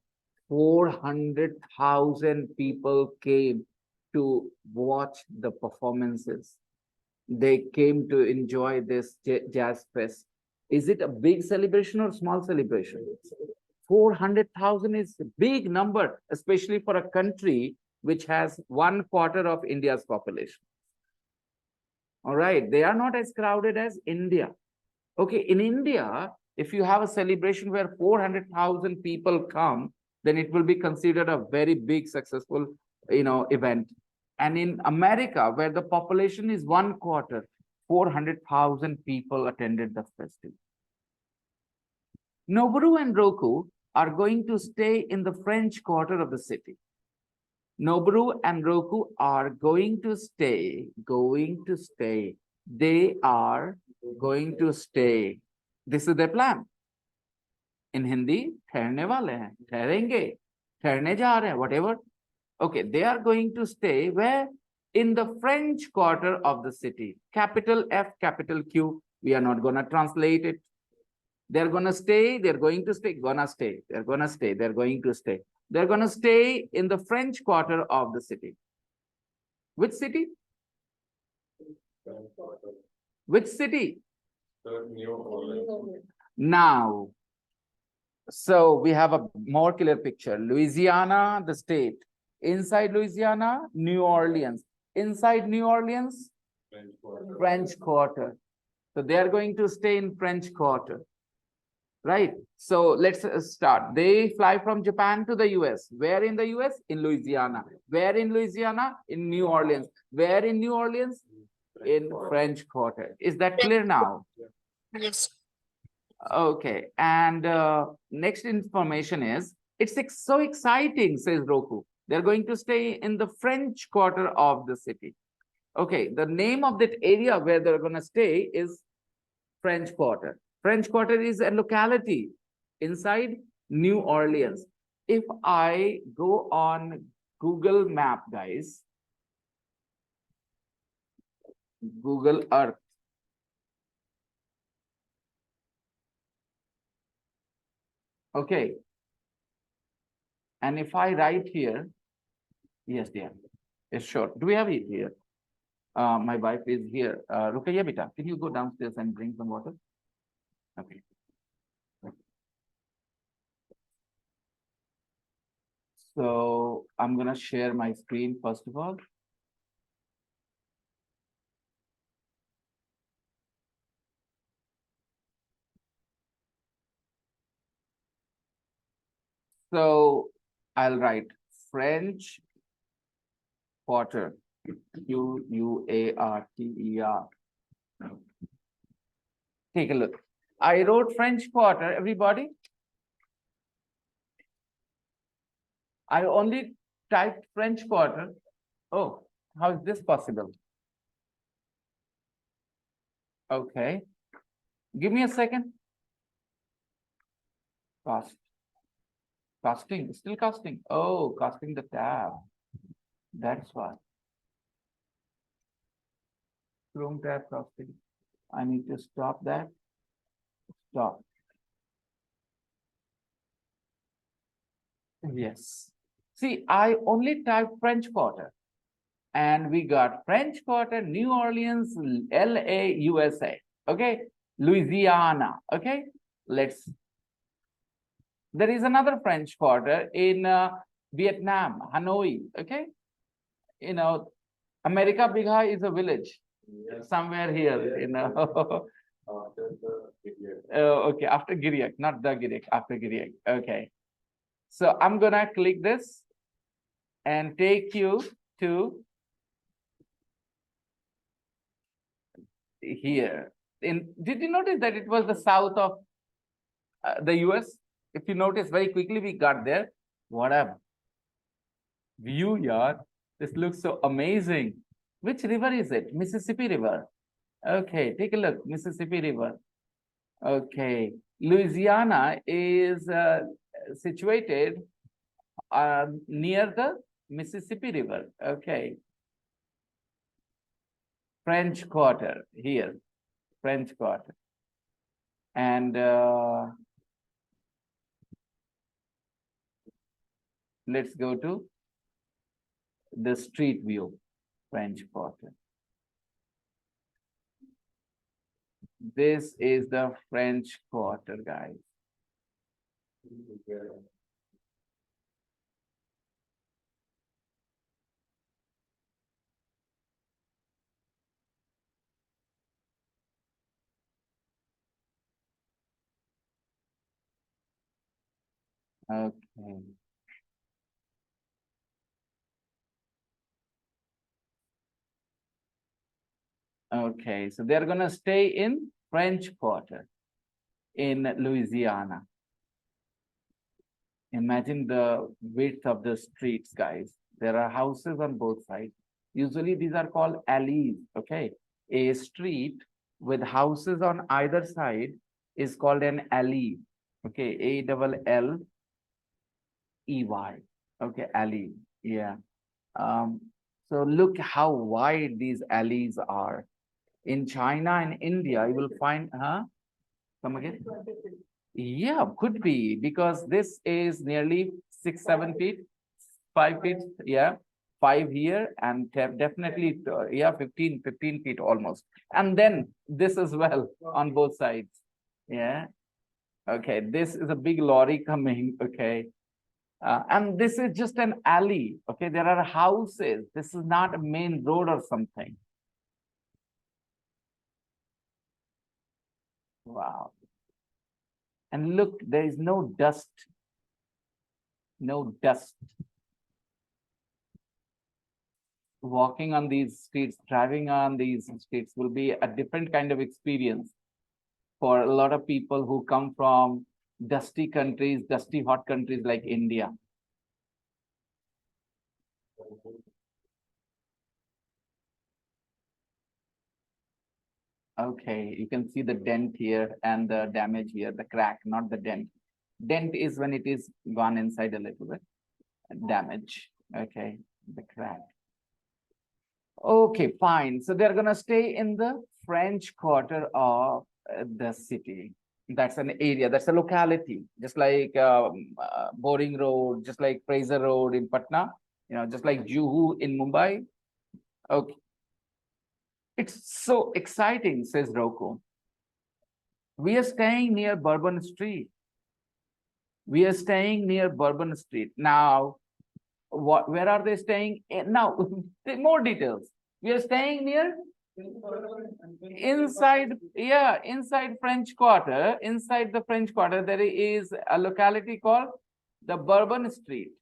Speaker 2: 400,000 people came to watch the performances. They came to enjoy this jazz fest. Is it a big celebration or small celebration? 400,000 is a big number, especially for a country which has 1/4 of India's population. All right, they are not as crowded as India. Okay, in India, if you have a celebration where 400,000 people come, then it will be considered a very big, successful, event. And in America, where the population is 1/4, 400,000 people attended the festival. Noboru and Roku are going to stay in the French Quarter of the city. Noboru and Roku are going to stay. They are going to stay. This is their plan. In Hindi, ठहरने वाले हैं, ठहरेंगे, ठहरने जा रहे हैं, whatever. Okay, they are going to stay where? In the French Quarter of the city. Capital F, capital Q. We are not going to translate it. They're going to stay, they're going to stay, gonna stay, they're going to stay, they're going to stay. They're going to stay in the French Quarter of the city. Which city? Which city? Now, so we have a more clear picture. Louisiana, the state. Inside Louisiana, New Orleans. Inside New Orleans, French Quarter. So they are going to stay in French Quarter. Right? So let's start. They fly from Japan to the US. Where in the US? In Louisiana. Where in Louisiana? In New Orleans. Where in New Orleans? In French Quarter. Is that clear now?
Speaker 1: Yes.
Speaker 2: Okay. And next information is, it's so exciting, says Roku. They're going to stay in the French Quarter of the city. Okay. The name of that area where they're going to stay is French Quarter. French Quarter is a locality inside New Orleans. If I go on Google Map, guys, Google Earth, okay, and if I write here, yes, dear, it's short. Do we have it here? My wife is here. Rukaiya beta, can you go downstairs and bring some water? Okay. So I'm going to share my screen first of all. So I'll write French Quarter, Quarter. Take a look. I wrote French Quarter, everybody. I only typed French Quarter. Oh, how is this possible? Okay. Give me a second. Fast. Casting, still casting. Oh, casting the tab. That's why. Chrome tab casting. I need to stop that. Stop. Yes. See, I only typed French Quarter and we got French Quarter, New Orleans, LA, USA. Okay. Louisiana. Okay. Let's, there is another French Quarter in Vietnam, Hanoi. Okay. You know, America Bigha is a village somewhere here, you know. Okay, after Giriak, not the Giriak, after Giriak. Okay. So I'm gonna click this and take you to here. Did you notice that it was the south of the US? If you notice very quickly, we got there. What a view, yaar. This looks so amazing. Which river is it? Mississippi River. Okay, take a look. Mississippi River. Okay. Louisiana is situated near the Mississippi River. Okay. French Quarter here. French Quarter. And let's go to the street view, French Quarter. This is the French Quarter, guys. Okay. Okay, so they're gonna stay in French Quarter in Louisiana. Imagine the width of the streets, guys. There are houses on both sides. Usually these are called alleys, okay? A street with houses on either side is called an alley, okay? ALLEY, okay, alley, yeah. So look how wide these alleys are. In China and India, you will find, come again? Yeah, could be because this is nearly 6, 7 feet, 5 feet. Yeah, 5 here and definitely, yeah, 15 feet almost. And then this as well on both sides. Yeah. Okay, this is a big lorry coming. Okay. And this is just an alley. Okay, there are houses. This is not a main road or something. Wow. And look, there is no dust. No dust. Walking on these streets, driving on these streets will be a different kind of experience for a lot of people who come from dusty countries, dusty hot countries like India. Okay, you can see the dent here and the damage here, the crack, not the dent. Dent is when it is gone inside a little bit. Damage. Okay, the crack. Okay, fine. So they're gonna stay in the French Quarter of the city. That's an area, that's a locality, just like Boring Road, just like Fraser Road in Patna, just like Juhu in Mumbai. Okay. It's so exciting, says Rocco. We are staying near Bourbon Street. We are staying near Bourbon Street. Now, where are they staying? Now, more details. We are staying near inside, yeah, inside French Quarter. Inside the French Quarter, there is a locality called the Bourbon Street.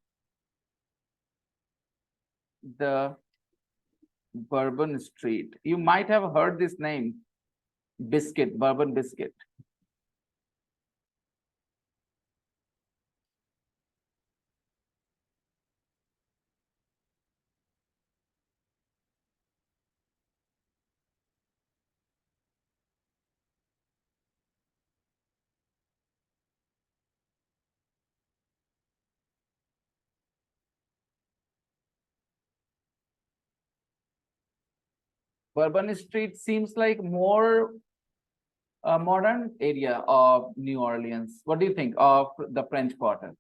Speaker 2: The Bourbon Street. You might have heard this name, Biscuit, Bourbon Biscuit. Bourbon Street seems like more modern area of New Orleans. What do you think of the French Quarter?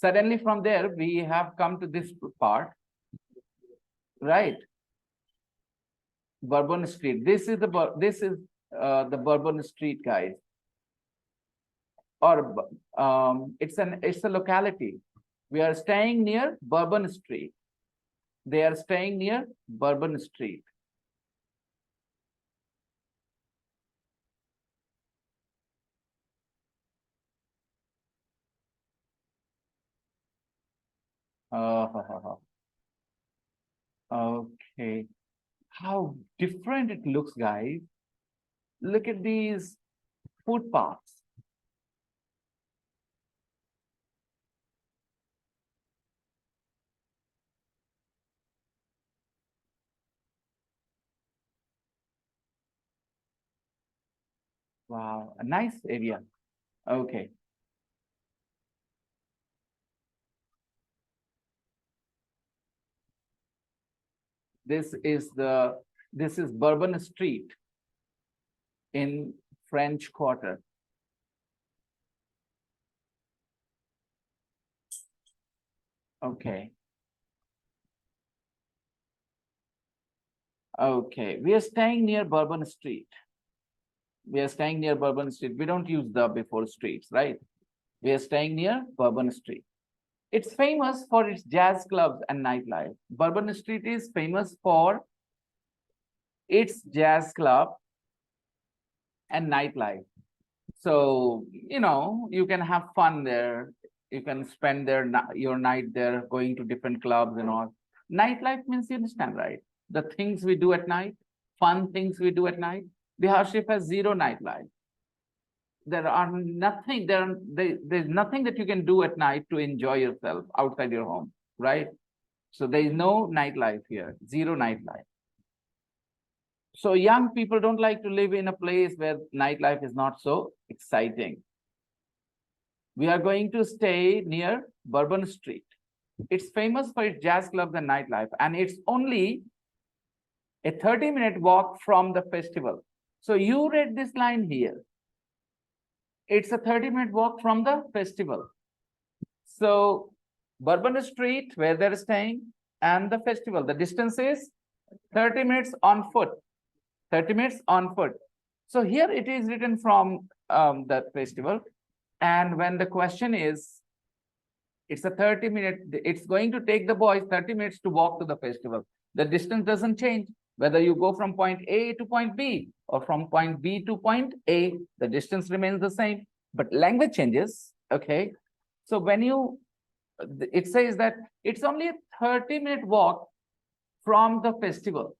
Speaker 2: Suddenly from there, we have come to this part, right? Bourbon Street. This is the Bourbon Street, guys. Or it's a locality. We are staying near Bourbon Street. They are staying near Bourbon Street. Okay. How different it looks, guys. Look at these footpaths. Wow, a nice area. Okay. This is Bourbon Street in French Quarter. Okay. Okay, we are staying near Bourbon Street. We are staying near Bourbon Street. We don't use the before streets, right? We are staying near Bourbon Street. It's famous for its jazz clubs and nightlife. Bourbon Street is famous for its jazz club and nightlife. So, you know, you can have fun there. You can spend your night there going to different clubs and all. Nightlife means, you understand, right? The things we do at night, fun things we do at night. Bihar Ship has zero nightlife. There's nothing that you can do at night to enjoy yourself outside your home, right? So there is no nightlife here, zero nightlife. So young people don't like to live in a place where nightlife is not so exciting. We are going to stay near Bourbon Street. It's famous for its jazz clubs and nightlife, and it's only a 30-minute walk from the festival. So you read this line here. It's a 30-minute walk from the festival. So Bourbon Street, where they're staying, and the festival, the distance is 30 minutes on foot. 30 minutes on foot. So here it is written from that festival. And when the question is, it's a 30-minute, it's going to take the boys 30 minutes to walk to the festival. The distance doesn't change. Whether you go from point A to point B or from point B to point A, the distance remains the same, but language changes, okay? So when it says that it's only a 30-minute walk from the festival.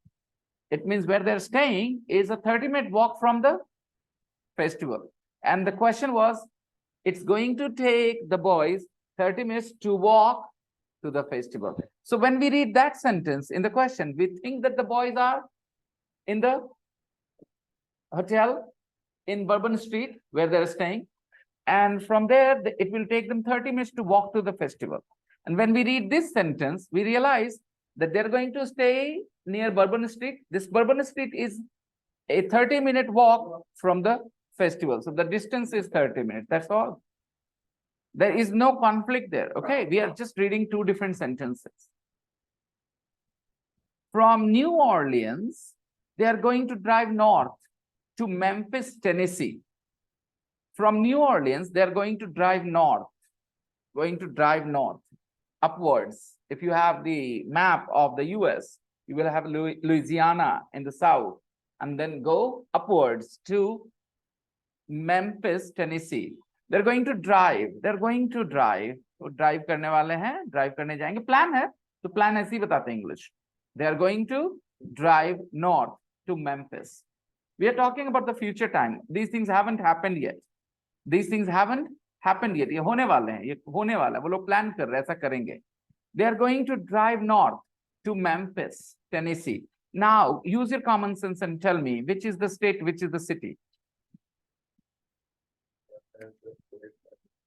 Speaker 2: It means where they're staying is a 30-minute walk from the festival. And the question was, it's going to take the boys 30 minutes to walk to the festival. So when we read that sentence in the question, we think that the boys are in the hotel in Bourbon Street where they're staying. And from there, it will take them 30 minutes to walk to the festival. And when we read this sentence, we realize that they're going to stay near Bourbon Street. This Bourbon Street is a 30-minute walk from the festival. So the distance is 30 minutes. That's all. There is no conflict there. Okay, we are just reading two different sentences. From New Orleans, they are going to drive north to Memphis, Tennessee. From New Orleans, they are going to drive north, upwards. If you have the map of the US, you will have Louisiana in the south, and then go upwards to Memphis, Tennessee. They're going to drive. तो drive करने वाले हैं, drive करने जाएंगे. Plan है, तो plan ऐसे ही बताते हैं English. They are going to drive north to Memphis. We are talking about the future time. These things haven't happened yet. ये होने वाले हैं, ये होने वाला है. वो लोग plan कर रहे हैं, ऐसा करेंगे. They are going to drive north to Memphis, Tennessee. Now, use your common sense and tell me which is the state, which is the city.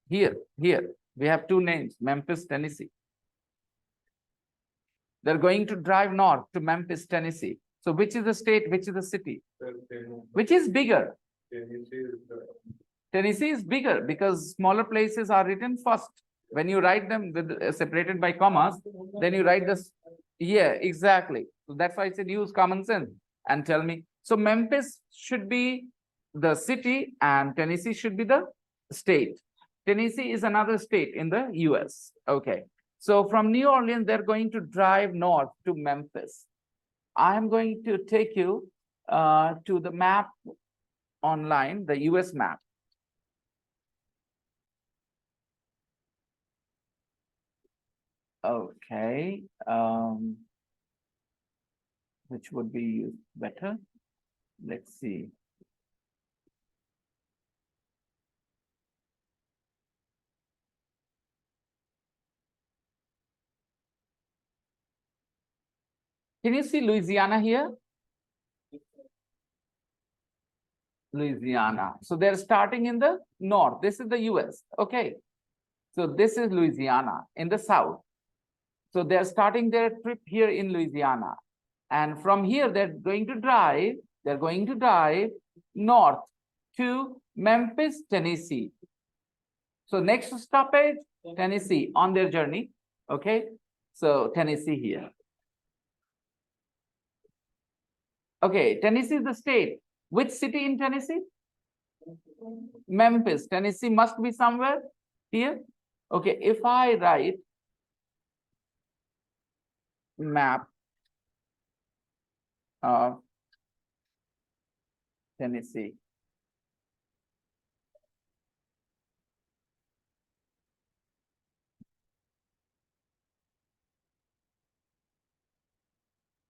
Speaker 2: Here, we have two names, Memphis, Tennessee. They're going to drive north to Memphis, Tennessee. So which is the state? Which is the city? Which is bigger? Tennessee is bigger because smaller places are written first. When you write them with separated by commas, then you write this. Yeah, exactly. So that's why I said use common sense and tell me. So Memphis should be the city and Tennessee should be the state. Tennessee is another state in the US. Okay. So from New Orleans, they're going to drive north to Memphis. I am going to take you to the map online, the US map. Okay. Which would be better? Let's see. Can you see Louisiana here? Louisiana. So they're starting in the north. This is the US. Okay. So this is Louisiana in the south. So they're starting their trip here in Louisiana. And from here, they're going to drive north to Memphis, Tennessee. So next stoppage, Tennessee on their journey. Okay. So Tennessee here. Okay, Tennessee is the state. Which city in Tennessee? Memphis. Tennessee must be somewhere here. Okay, if I write map of Tennessee.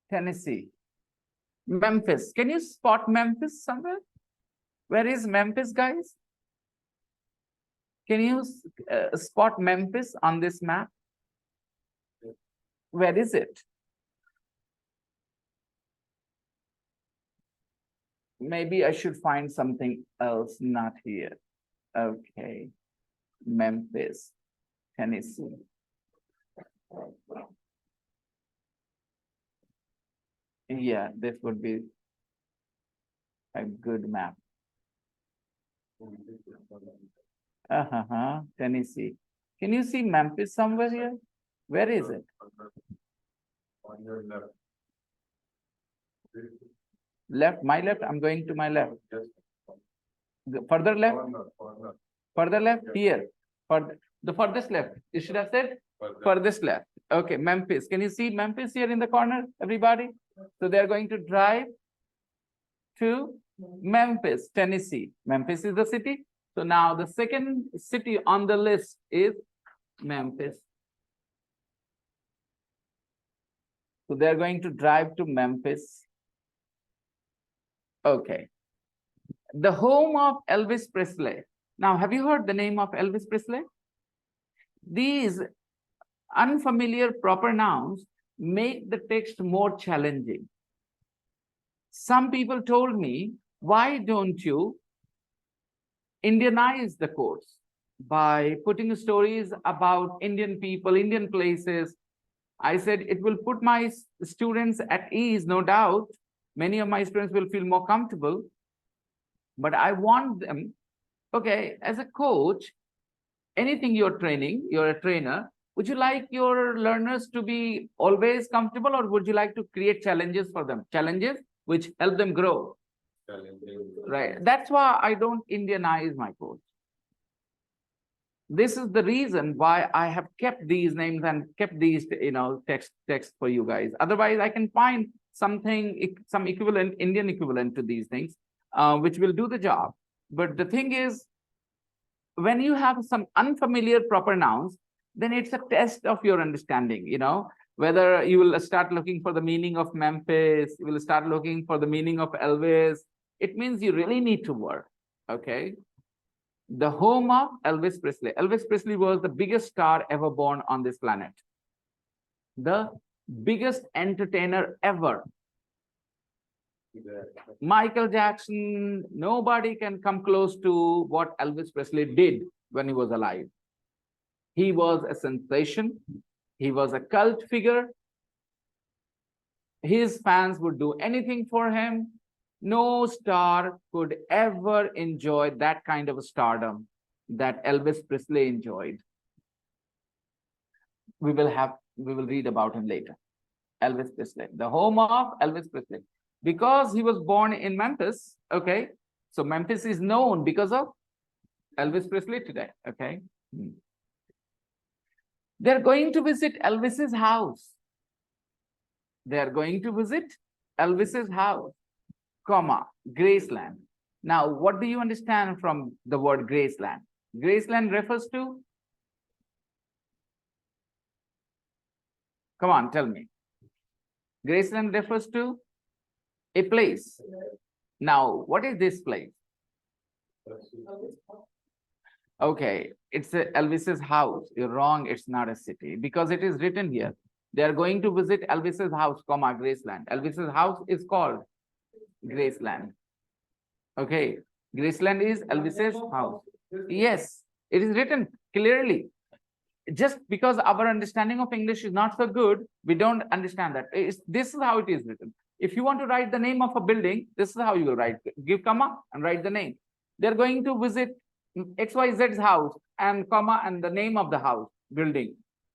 Speaker 2: Tennessee. Memphis. Can you spot Memphis somewhere? Where is Memphis, guys? Can you spot Memphis on this map? Where is it? Maybe I should find something else, not here. Okay. Memphis, Tennessee. Yeah, this would be a good map. Tennessee. Can you see Memphis somewhere here? Where is it?
Speaker 4: On your left.
Speaker 2: Left, my left. I'm going to my left.
Speaker 4: Just
Speaker 2: Further left.
Speaker 4: corner.
Speaker 2: Further left here. For the furthest left. You should have said furthest left. Okay, Memphis. Can you see Memphis here in the corner, everybody? So they're going to drive to Memphis, Tennessee. Memphis is the city. So now the second city on the list is Memphis. So they're going to drive to Memphis. Okay. The home of Elvis Presley. Now, have you heard the name of Elvis Presley? These unfamiliar proper nouns make the text more challenging. Some people told me, why don't you Indianize the course by putting stories about Indian people, Indian places? I said it will put my students at ease, no doubt. Many of my students will feel more comfortable. But I want them, okay, as a coach, anything you're training, you're a trainer, would you like your learners to be always comfortable, or would you like to create challenges for them? Challenges which help them grow. Right. That's why I don't Indianize my course. This is the reason why I have kept these names and kept these, text for you guys. Otherwise, I can find something, some equivalent, Indian equivalent to these things, which will do the job. But the thing is, when you have some unfamiliar proper nouns, then it's a test of your understanding, whether you will start looking for the meaning of Memphis, you will start looking for the meaning of Elvis. It means you really need to work, okay? The home of Elvis Presley. Elvis Presley was the biggest star ever born on this planet. The biggest entertainer ever. Michael Jackson, nobody can come close to what Elvis Presley did when he was alive. He was a sensation. He was a cult figure. His fans would do anything for him. No star could ever enjoy that kind of stardom that Elvis Presley enjoyed. We will read about him later. Elvis Presley, the home of Elvis Presley, because he was born in Memphis. Okay, so Memphis is known because of Elvis Presley today. Okay, they're going to visit Elvis's house. They're going to visit Elvis's house, comma, Graceland. Now, what do you understand from the word Graceland? Graceland refers to, come on, tell me. Graceland refers to a place. Now, what is this place? Okay, it's Elvis's house. You're wrong, it's not a city, because it is written here. They are going to visit Elvis's house, comma, Graceland. Elvis's house is called Graceland. Okay, Graceland is Elvis's house. Yes, it is written clearly. Just because our understanding of English is not so good, we don't understand that. This is how it is written. If you want to write the name of a building, this is how you will write. Give comma and write the name. They're going to visit XYZ's house and comma and the name of the house, building.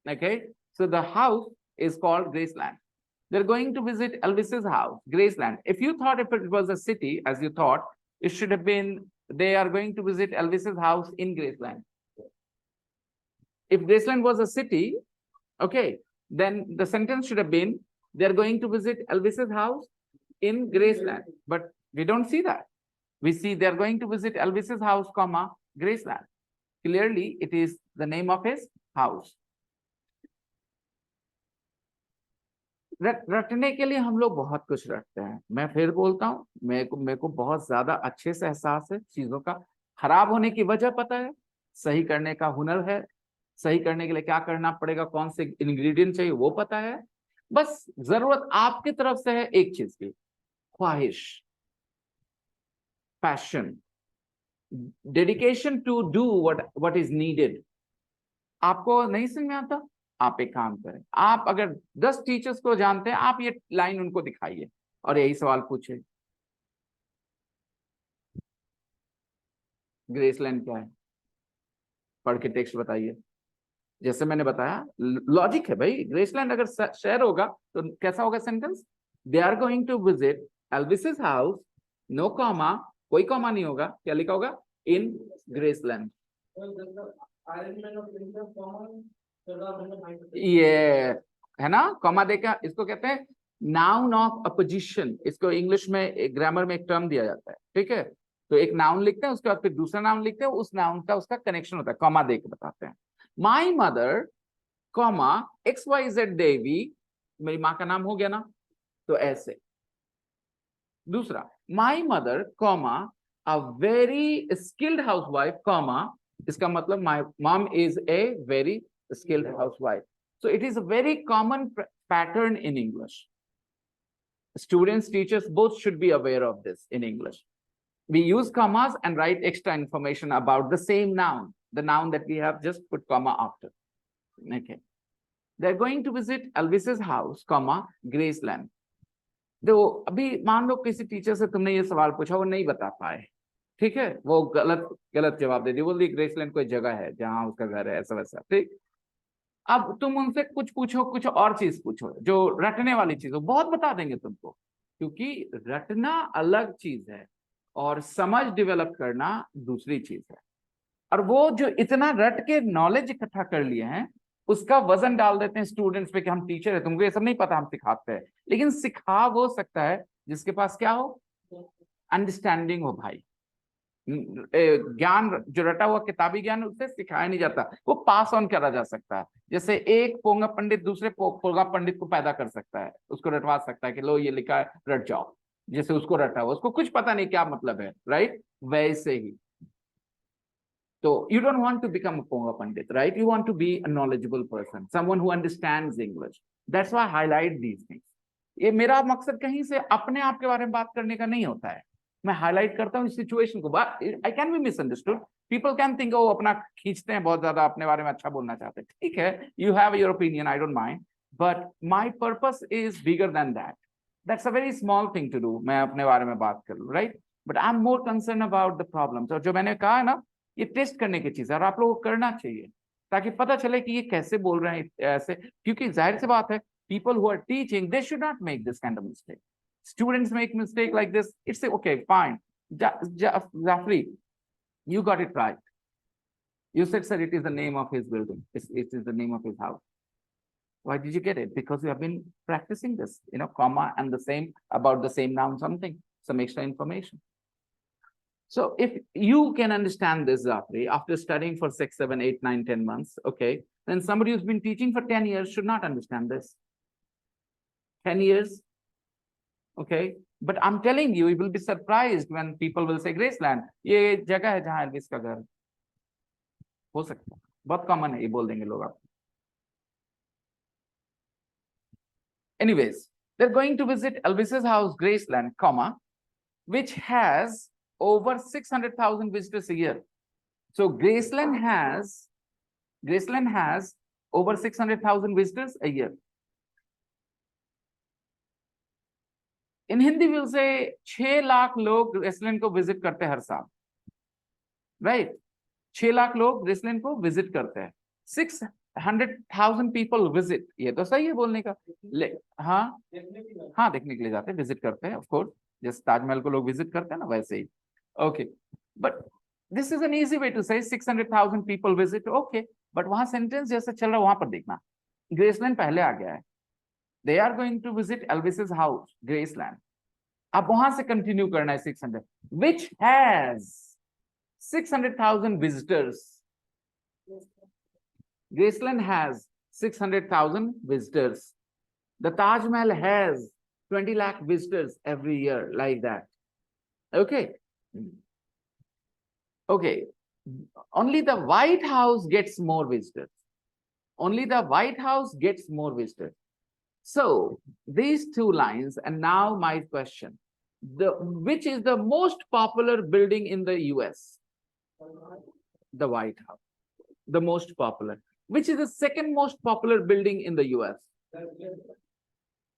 Speaker 2: Okay, so the house is called Graceland. They're going to visit Elvis's house, Graceland. If you thought if it was a city, as you thought, it should have been, they are going to visit Elvis's house in Graceland. If Graceland was a city, okay, then the sentence should have been, they're going to visit Elvis's house in Graceland. But we don't see that. We see they're going to visit Elvis's house, comma, Graceland. Clearly, it is the name of his house. रटने के लिए हम लोग बहुत कुछ रटते हैं. मैं फिर बोलता हूँ, मेरे को बहुत ज्यादा अच्छे से एहसास है चीजों का. खराब होने की वजह पता है, सही करने का हुनर है, सही करने के लिए क्या करना पड़ेगा, कौन से इंग्रेडिएंट चाहिए वो पता है. बस जरूरत आपकी तरफ से है एक चीज की, ख्वाहिश, passion, dedication to do what is needed. आपको नहीं समझ में आता, आप एक काम करें. आप अगर 10 टीचर्स को जानते हैं, आप ये लाइन उनको दिखाइए और यही सवाल पूछे, ग्रेसलैंड क्या है, पढ़ के टेक्स्ट बताइए. जैसे मैंने बताया, लॉजिक है भाई. ग्रेसलैंड अगर शहर होगा तो कैसा होगा sentence? They are going to visit Elvis's house, no comma, कोई कॉमा नहीं होगा, क्या लिखा होगा? In Graceland. ये है ना, कॉमा देखा, इसको कहते हैं नाउन ऑफ अपोजिशन. इसको इंग्लिश में ग्रामर में एक टर्म दिया जाता है. ठीक है, तो एक नाउन लिखते हैं, उसके बाद फिर दूसरा नाउन लिखते हैं, उस नाउन का उसका कनेक्शन होता है, कॉमा दे के बताते हैं. माई मदर, कॉमा, XYZ देवी, मेरी माँ का नाम हो गया ना, तो ऐसे. दूसरा, my mother, comma, a very skilled housewife, comma, इसका मतलब my mom is a very skilled housewife. So it is a very common pattern in English. Students, teachers, both should be aware of this in English. We use commas and write extra information about the same noun, the noun that we have just put comma after. Okay. They're going to visit Elvis's house, comma, Graceland. तो अभी मान लो किसी teacher से तुमने ये सवाल पूछा, वो नहीं बता पाए. ठीक है, वो गलत जवाब दे दिया, बोल ग्रेसलैंड कोई जगह है जहां उसका घर है, ऐसा वैसा. ठीक, अब तुम उनसे कुछ पूछो, कुछ और चीज पूछो जो रटने वाली चीज हो, बहुत बता देंगे तुमको. क्योंकि रटना अलग चीज है और समझ डेवलप करना दूसरी चीज है. और वो जो इतना रट के नॉलेज इकट्ठा कर लिए हैं, उसका वजन डाल देते हैं स्टूडेंट्स पे कि हम टीचर है, तुमको ये सब नहीं पता, हम सिखाते हैं. लेकिन सिखा वो सकता है जिसके पास क्या हो, अंडरस्टैंडिंग हो भाई. ज्ञान जो रटा हुआ किताबी ज्ञान उससे सिखाया नहीं जाता, वो पास ऑन करा जा सकता है. जैसे एक पोंगा पंडित दूसरे पोंगा पंडित को पैदा कर सकता है, उसको रटवा सकता है कि लो ये लिखा है, रट जाओ. जैसे उसको रटा हुआ, उसको कुछ पता नहीं क्या मतलब है, राइट? वैसे ही तो you don't want to become a पोंगा पंडित, right? You want to be a knowledgeable person, someone who understands English. That's why I highlight these things. ये मेरा मकसद कहीं से अपने आप के बारे में बात करने का नहीं होता है. मैं हाईलाइट करता हूँ इस सिचुएशन को. I can be misunderstood, people can think वो अपना खींचते हैं बहुत ज्यादा, अपने बारे में अच्छा बोलना चाहते हैं. ठीक है, you have your opinion, I don't mind, but my purpose is bigger than that. That's a very small thing to do. मैं अपने बारे में बात कर लूं, right? But I'm more concerned about the problems. और जो मैंने कहा है ना, ये टेस्ट करने की चीज है और आप लोगों को करना चाहिए ताकि पता चले कि ये कैसे बोल रहे हैं ऐसे, क्योंकि जाहिर सी बात है, people who are teaching, they should not make this kind of mistake. Students make mistake like this. It's okay, fine. Jafri, you got it right. You said, sir, it is the name of his building. It is the name of his house. Why did you get it? Because you have been practicing this, comma and the same, about the same noun, something, some extra information. So if you can understand this, Zafri, after studying for 6, 7, 8, 9, 10 months, okay, then somebody who's been teaching for 10 years should not understand this. 10 years, okay? But I'm telling you, you will be surprised when people will say, Graceland, ये जगह है जहाँ Elvis का घर हो सकता है, बहुत कॉमन है, ये बोल देंगे लोग आप. Anyways, they're going to visit Elvis's house, Graceland, comma, which has over 600,000 visitors a year. So Graceland has over 600,000 visitors a year. In Hindi, we'll say 6 lakh लोग Graceland को visit करते हैं हर साल, right? 6 लाख लोग Graceland को visit करते हैं. 600,000 people visit. ये तो सही है बोलने का. हाँ, देखने के लिए जाते हैं, visit करते हैं, of course. जैसे ताजमहल को लोग visit करते हैं ना, वैसे ही. Okay, but this is an easy way to say 600,000 people visit. Okay, but वहां sentence जैसे चल रहा है वहां पर देखना. Graceland पहले आ गया है. They are going to visit Elvis's house, Graceland. अब वहां से continue करना है 600, which has 600,000 visitors. Graceland has 600,000 visitors. The Taj Mahal has 20 lakh visitors every year, like that. Okay. Okay. Only the White House gets more visitors. Only the White House gets more visitors. So these two lines, and now my question, which is the most popular building in the US? The White House, the most popular. Which is the second most popular building in the US?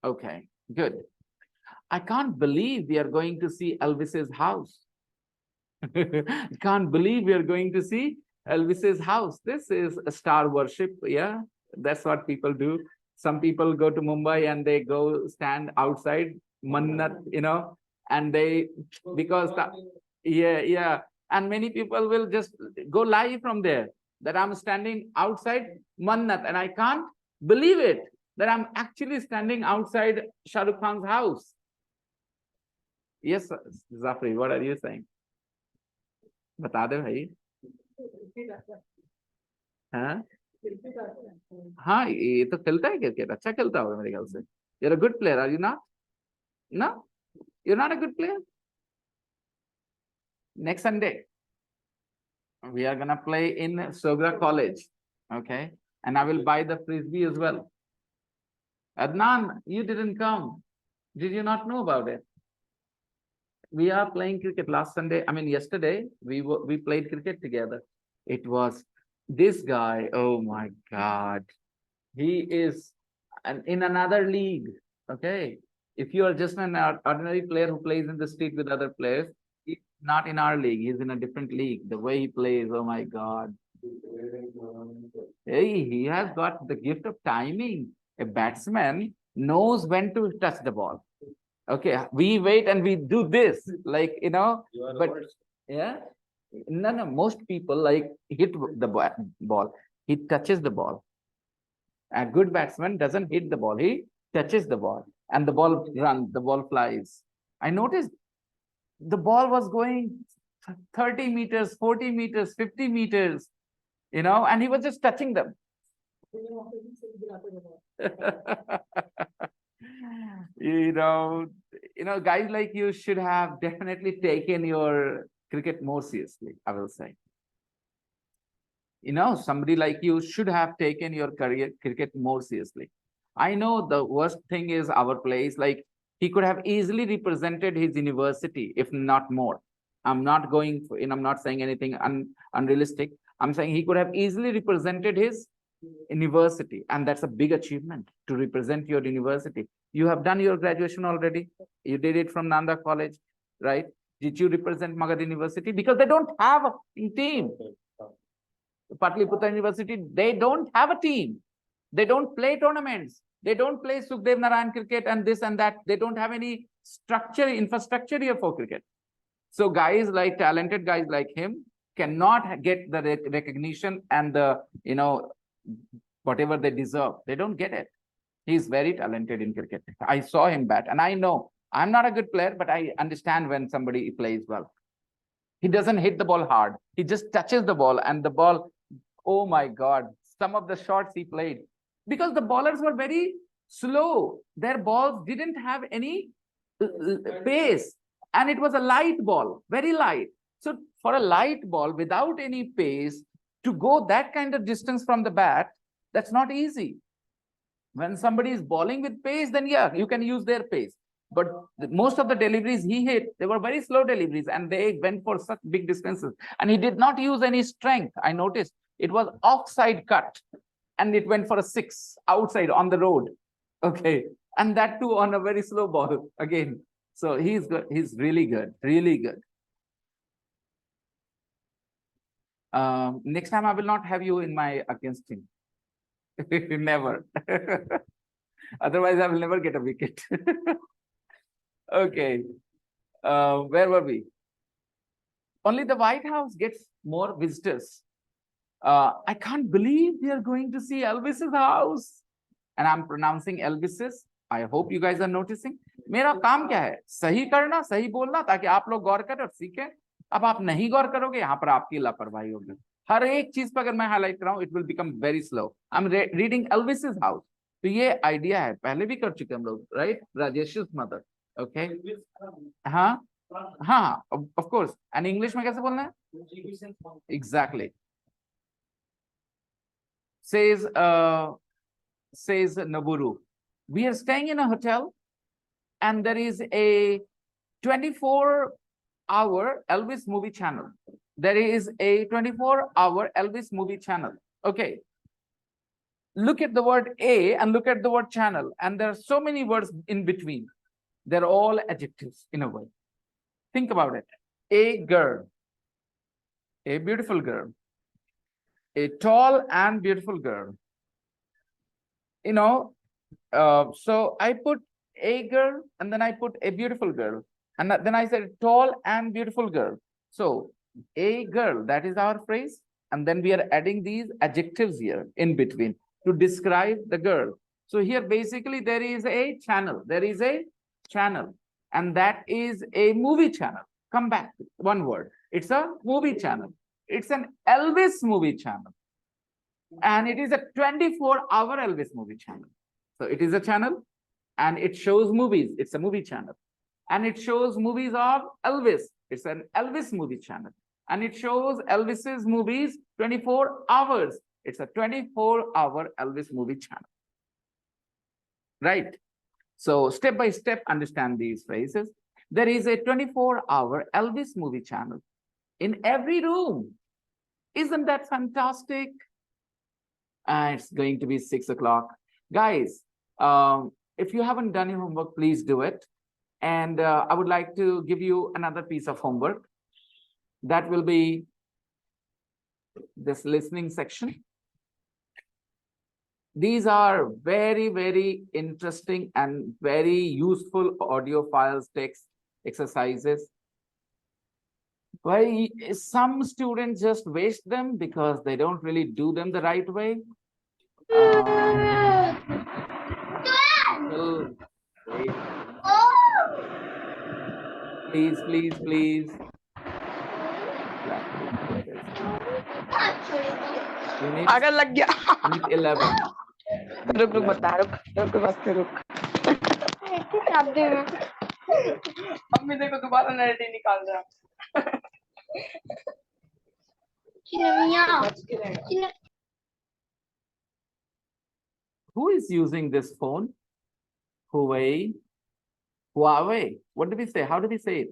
Speaker 2: Okay, good. I can't believe we are going to see Elvis's house. Can't believe we are going to see Elvis's house. This is a star worship. Yeah, that's what people do. Some people go to Mumbai and they go stand outside Mannat, and they, because yeah, and many people will just go live from there that I'm standing outside Mannat, and I can't believe it that I'm actually standing outside Shah Rukh Khan's house. Yes, Zafri, what are you saying? बता दे भाई. हाँ, ये तो खेलता है cricket, अच्छा खेलता होगा मेरे ख्याल से. You're a good player, are you not? No, you're not a good player. Next Sunday, we are gonna play in Sogra College, okay? And I will buy the frisbee as well. Adnan, you didn't come. Did you not know about it? We are playing cricket last Sunday. I mean, yesterday we played cricket together. It was this guy. Oh my God, he is in another league. Okay, if you are just an ordinary player who plays in the street with other players, he's not in our league. He's in a different league. The way he plays, oh my God. Hey, he has got the gift of timing. A batsman knows when to touch the ball. Okay, we wait and we do this, like, but yeah, no, most people like hit the ball. He touches the ball. A good batsman doesn't hit the ball. He touches the ball and the ball runs, the ball flies. I noticed the ball was going 30 meters, 40 meters, 50 meters, and he was just touching them. Guys like you should have definitely taken your cricket more seriously, I will say. Somebody like you should have taken your cricket more seriously. I know the worst thing is our place, like he could have easily represented his university, if not more. I'm not going for, I'm not saying anything unrealistic. I'm saying he could have easily represented his University, and that's a big achievement to represent your university. You have done your graduation already. You did it from Nanda College, right? Did you represent Magad University? Because they don't have a team. Patliputra University, they don't have a team. They don't play tournaments. They don't play Sukhdev Narayan cricket and this and that. They don't have any structure, infrastructure here for cricket. So guys like talented guys like him cannot get the recognition and the, whatever they deserve. They don't get it. He's very talented in cricket. I saw him bat, and I know I'm not a good player, but I understand when somebody plays well. He doesn't hit the ball hard. He just touches the ball, and the ball, oh my God, some of the shots he played, because the bowlers were very slow. Their balls didn't have any pace, and it was a light ball, very light. So for a light ball without any pace, to go that kind of distance from the bat, that's not easy. When somebody is bowling with pace, then yeah, you can use their pace. But most of the deliveries he hit, they were very slow deliveries, and they went for such big distances. And he did not use any strength. I noticed it was offside cut, and it went for a 6 outside on the road. Okay, and that too on a very slow ball again. So he's good. He's really good, really good. Next time I will not have you in my against team. Never. Otherwise, I will never get a wicket. Okay. Where were we? Only the White House gets more visitors. I can't believe we are going to see Elvis's house. And I'm pronouncing Elvis's. I hope you guys are noticing. मेरा काम क्या है? सही करना, सही बोलना, ताकि आप लोग गौर करें और सीखें. अब आप नहीं गौर करोगे, यहाँ पर आपकी लापरवाही होगी. हर एक चीज पर अगर मैं highlight कराऊं, it will become very slow. I'm reading Elvis's house. तो ये आइडिया है, पहले भी कर चुके हम लोग, right? Rajesh's mother. Okay. हाँ हाँ, of course. And English में कैसे बोलना है? Exactly. Says Naburu, we are staying in a hotel, and there is a 24-hour Elvis movie channel. There is a 24-hour Elvis movie channel. Okay. Look at the word a and look at the word channel, and there are so many words in between. They're all adjectives in a way. Think about it. A girl, a beautiful girl, a tall and beautiful girl. So I put a girl, and then I put a beautiful girl, and then I said tall and beautiful girl. So a girl, that is our phrase, and then we are adding these adjectives here in between to describe the girl. So here basically there is a channel. There is a channel, and that is a movie channel. Come back, one word. It's a movie channel. It's an Elvis movie channel. And it is a 24-hour Elvis movie channel. So it is a channel, and it shows movies. It's a movie channel. And it shows movies of Elvis. It's an Elvis movie channel. And it shows Elvis's movies 24 hours. It's a 24-hour Elvis movie channel. Right? So step by step, understand these phrases. There is a 24-hour Elvis movie channel in every room. Isn't that fantastic? It's going to be 6 o'clock. Guys, if you haven't done your homework, please do it. And I would like to give you another piece of homework. That will be this listening section. These are very, very interesting and very useful audio files, text exercises. Why some students just waste them because they don't really do them the right way. Wait. Please, please, please.
Speaker 5: अगर लग गया
Speaker 2: Unit 11.
Speaker 5: रुक रुक बता रुक बस रुक mummy देखो दोबारा नैरेटिव निकाल रहा
Speaker 2: Who is using this phone? Huawei. Huawei. What do we say? How do we say it?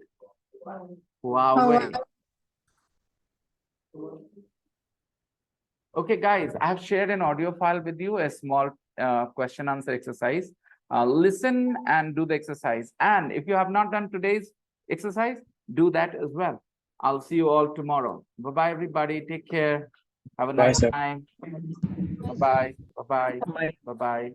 Speaker 2: Huawei. Okay, guys, I have shared an audio file with you, a small question answer exercise. Listen and do the exercise. And if you have not done today's exercise, do that as well. I'll see you all tomorrow. Bye-bye, everybody. Take care. Have a
Speaker 6: Bye,
Speaker 2: nice
Speaker 6: sir.
Speaker 2: time. Bye-bye. Bye-bye. Bye-bye.